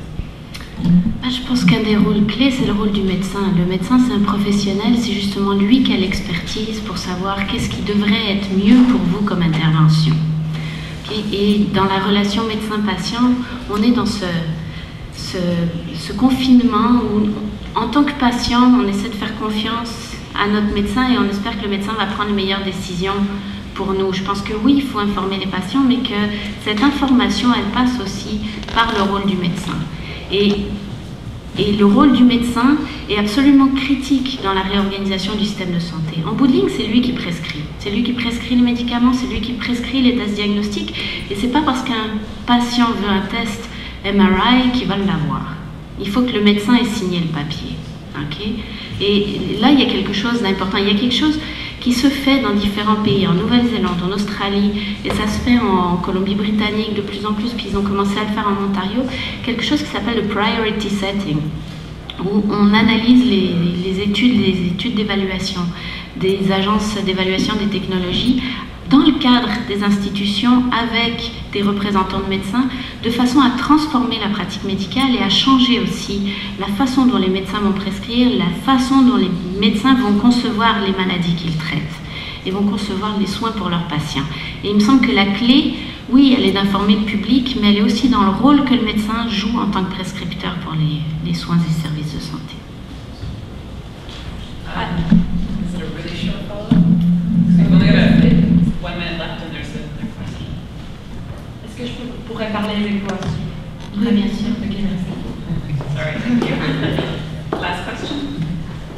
E: Je pense qu'un des rôles clés, c'est le rôle du médecin. Le médecin, c'est un professionnel, c'est justement lui qui a l'expertise pour savoir qu'est-ce qui devrait être mieux pour vous comme intervention. Okay? Et dans la relation médecin-patient, on est dans ce confinement où, en tant que patient, on essaie de faire confiance à notre médecin et on espère que le médecin va prendre les meilleures décisions pour nous. Je pense que oui, il faut informer les patients, mais que cette information, elle passe aussi par le rôle du médecin. Et le rôle du médecin est absolument critique dans la réorganisation du système de santé. En bout de ligne, c'est lui qui prescrit. C'est lui qui prescrit les médicaments, c'est lui qui prescrit les tests diagnostiques. Et c'est pas parce qu'un patient veut un test MRI qu'il va l'avoir. Il faut que le médecin ait signé le papier. Okay? Et là, il y a quelque chose d'important. Il y a quelque chose qui se fait dans différents pays, en Nouvelle-Zélande, en Australie, et ça se fait en Colombie-Britannique de plus en plus, puis ils ont commencé à le faire en Ontario, quelque chose qui s'appelle le priority setting, où on analyse les études d'évaluation des agences d'évaluation des technologies dans le cadre des institutions avec des représentants de médecins, de façon à transformer la pratique médicale et à changer aussi la façon dont les médecins vont prescrire, la façon dont les médecins vont concevoir les maladies qu'ils traitent et vont concevoir les soins pour leurs patients. Et il me semble que la clé, oui, elle est d'informer le public, mais elle est aussi dans le rôle que le médecin joue en tant que prescripteur pour les soins et services de santé.
B: Is it a really short follow-up? We've only got 1 minute left and there's a question.
K: Est-ce que je pourrais parler avec toi?
E: Oui, bien sûr.
K: Ok, merci.
B: Sorry, thank you. Last question?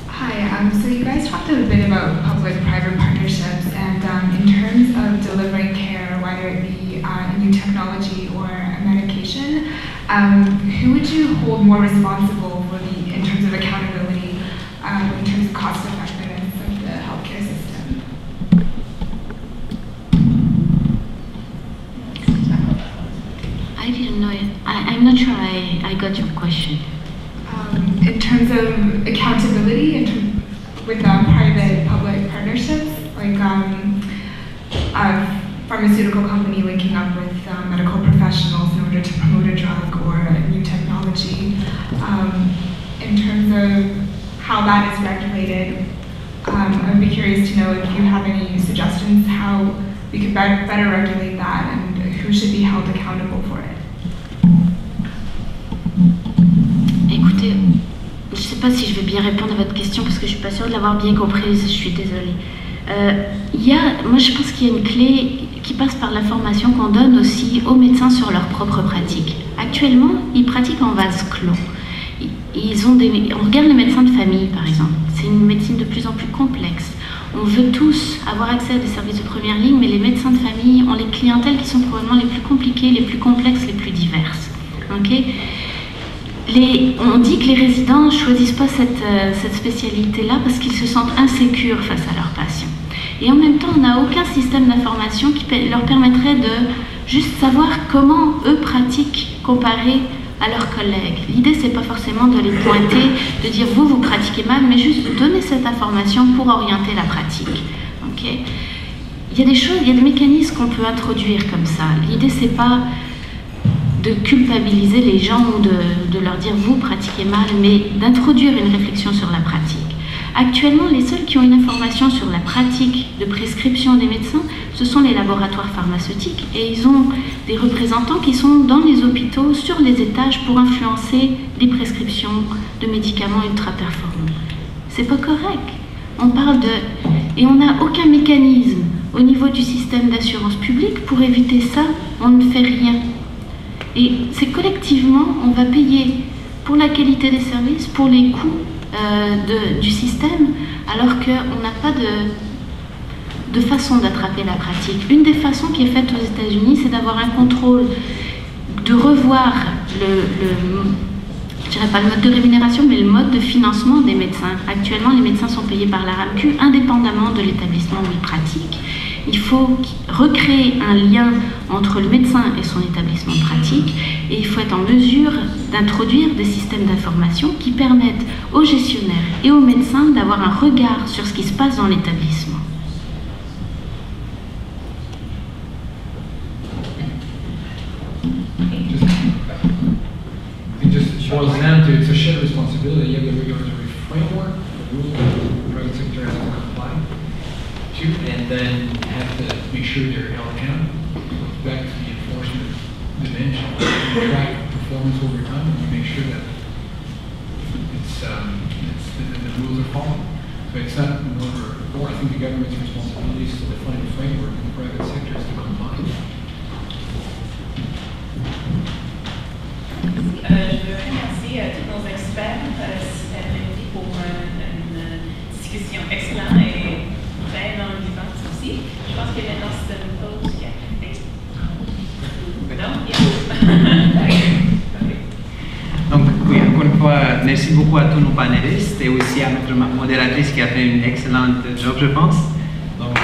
L: Hi, so you guys talked a bit about public-private partnerships, and in terms of delivering care, whether it be a new technology or a medication, who would you hold more responsible for in terms of accountability, in terms of cost effectiveness of the healthcare system?
E: I didn't know it. I'm not sure I got your question.
L: In terms of accountability, with private-public partnerships, like a pharmaceutical company linking up with medical professionals in order to promote a drug or a new technology, in terms of how that is regulated, I'd be curious to know if you have any suggestions how we could better regulate that and who should be held accountable for it.
E: Écoutez, je ne sais pas si je vais bien répondre à votre question parce que je ne suis pas sûre de l'avoir bien comprise, je suis désolée. Moi je pense qu'il y a une clé qui passe par la formation qu'on donne aussi aux médecins sur leur propre pratique. Actuellement, ils pratiquent en vase clos. On regarde les médecins de famille par exemple, c'est une médecine de plus en plus complexe. On veut tous avoir accès à des services de première ligne, mais les médecins de famille ont les clientèles qui sont probablement les plus compliquées, les plus complexes, les plus diverses. Okay? On dit que les résidents ne choisissent pas cette spécialité-là parce qu'ils se sentent insécures face à leurs patients. Et en même temps, on n'a aucun système d'information qui leur permettrait de juste savoir comment eux pratiquent comparé à leurs collègues. L'idée, c'est pas forcément de les pointer, de dire vous pratiquez mal, mais juste de donner cette information pour orienter la pratique. Okay? Il y a des choses, il y a des mécanismes qu'on peut introduire comme ça. L'idée, c'est pas de culpabiliser les gens ou de leur dire vous pratiquez mal, mais d'introduire une réflexion sur la pratique. Actuellement, les seuls qui ont une information sur la pratique de prescription des médecins, ce sont les laboratoires pharmaceutiques et ils ont des représentants qui sont dans les hôpitaux, sur les étages pour influencer les prescriptions de médicaments ultra performants. C'est pas correct. On parle et on n'a aucun mécanisme au niveau du système d'assurance publique pour éviter ça. On ne fait rien. Et c'est collectivement, on va payer pour la qualité des services, pour les coûts du système, alors qu'on n'a pas de façon d'attraper la pratique. Une des façons qui est faite aux États-Unis, c'est d'avoir un contrôle, de revoir je dirais pas le mode de rémunération, mais le mode de financement des médecins. Actuellement, les médecins sont payés par la RAMQ indépendamment de l'établissement où ils pratiquent. Il faut recréer un lien entre le médecin et son établissement de pratique et il faut être en mesure d'introduire des systèmes d'information qui permettent aux gestionnaires et aux médecins d'avoir un regard sur ce qui se passe dans l'établissement.
H: It boils down to it's a shared responsibility. You have the regulatory framework, the rules the private sector has to comply to, and then have to make sure they're held accountable. Back to the enforcement dimension, you track performance over time, and you make sure that the rules are followed. So it's not an order or I think the government's responsibility is to define a framework, and the private sector is to comply.
B: Je veux remercier tous nos experts. C'était pour une discussion excellente et très enrichissante aussi. merci. Je pense que maintenant c'est une pause café.
A: Donc, oui, encore une fois, merci beaucoup à tous nos panélistes et aussi à notre modératrice qui a fait une excellente job, je pense. Donc,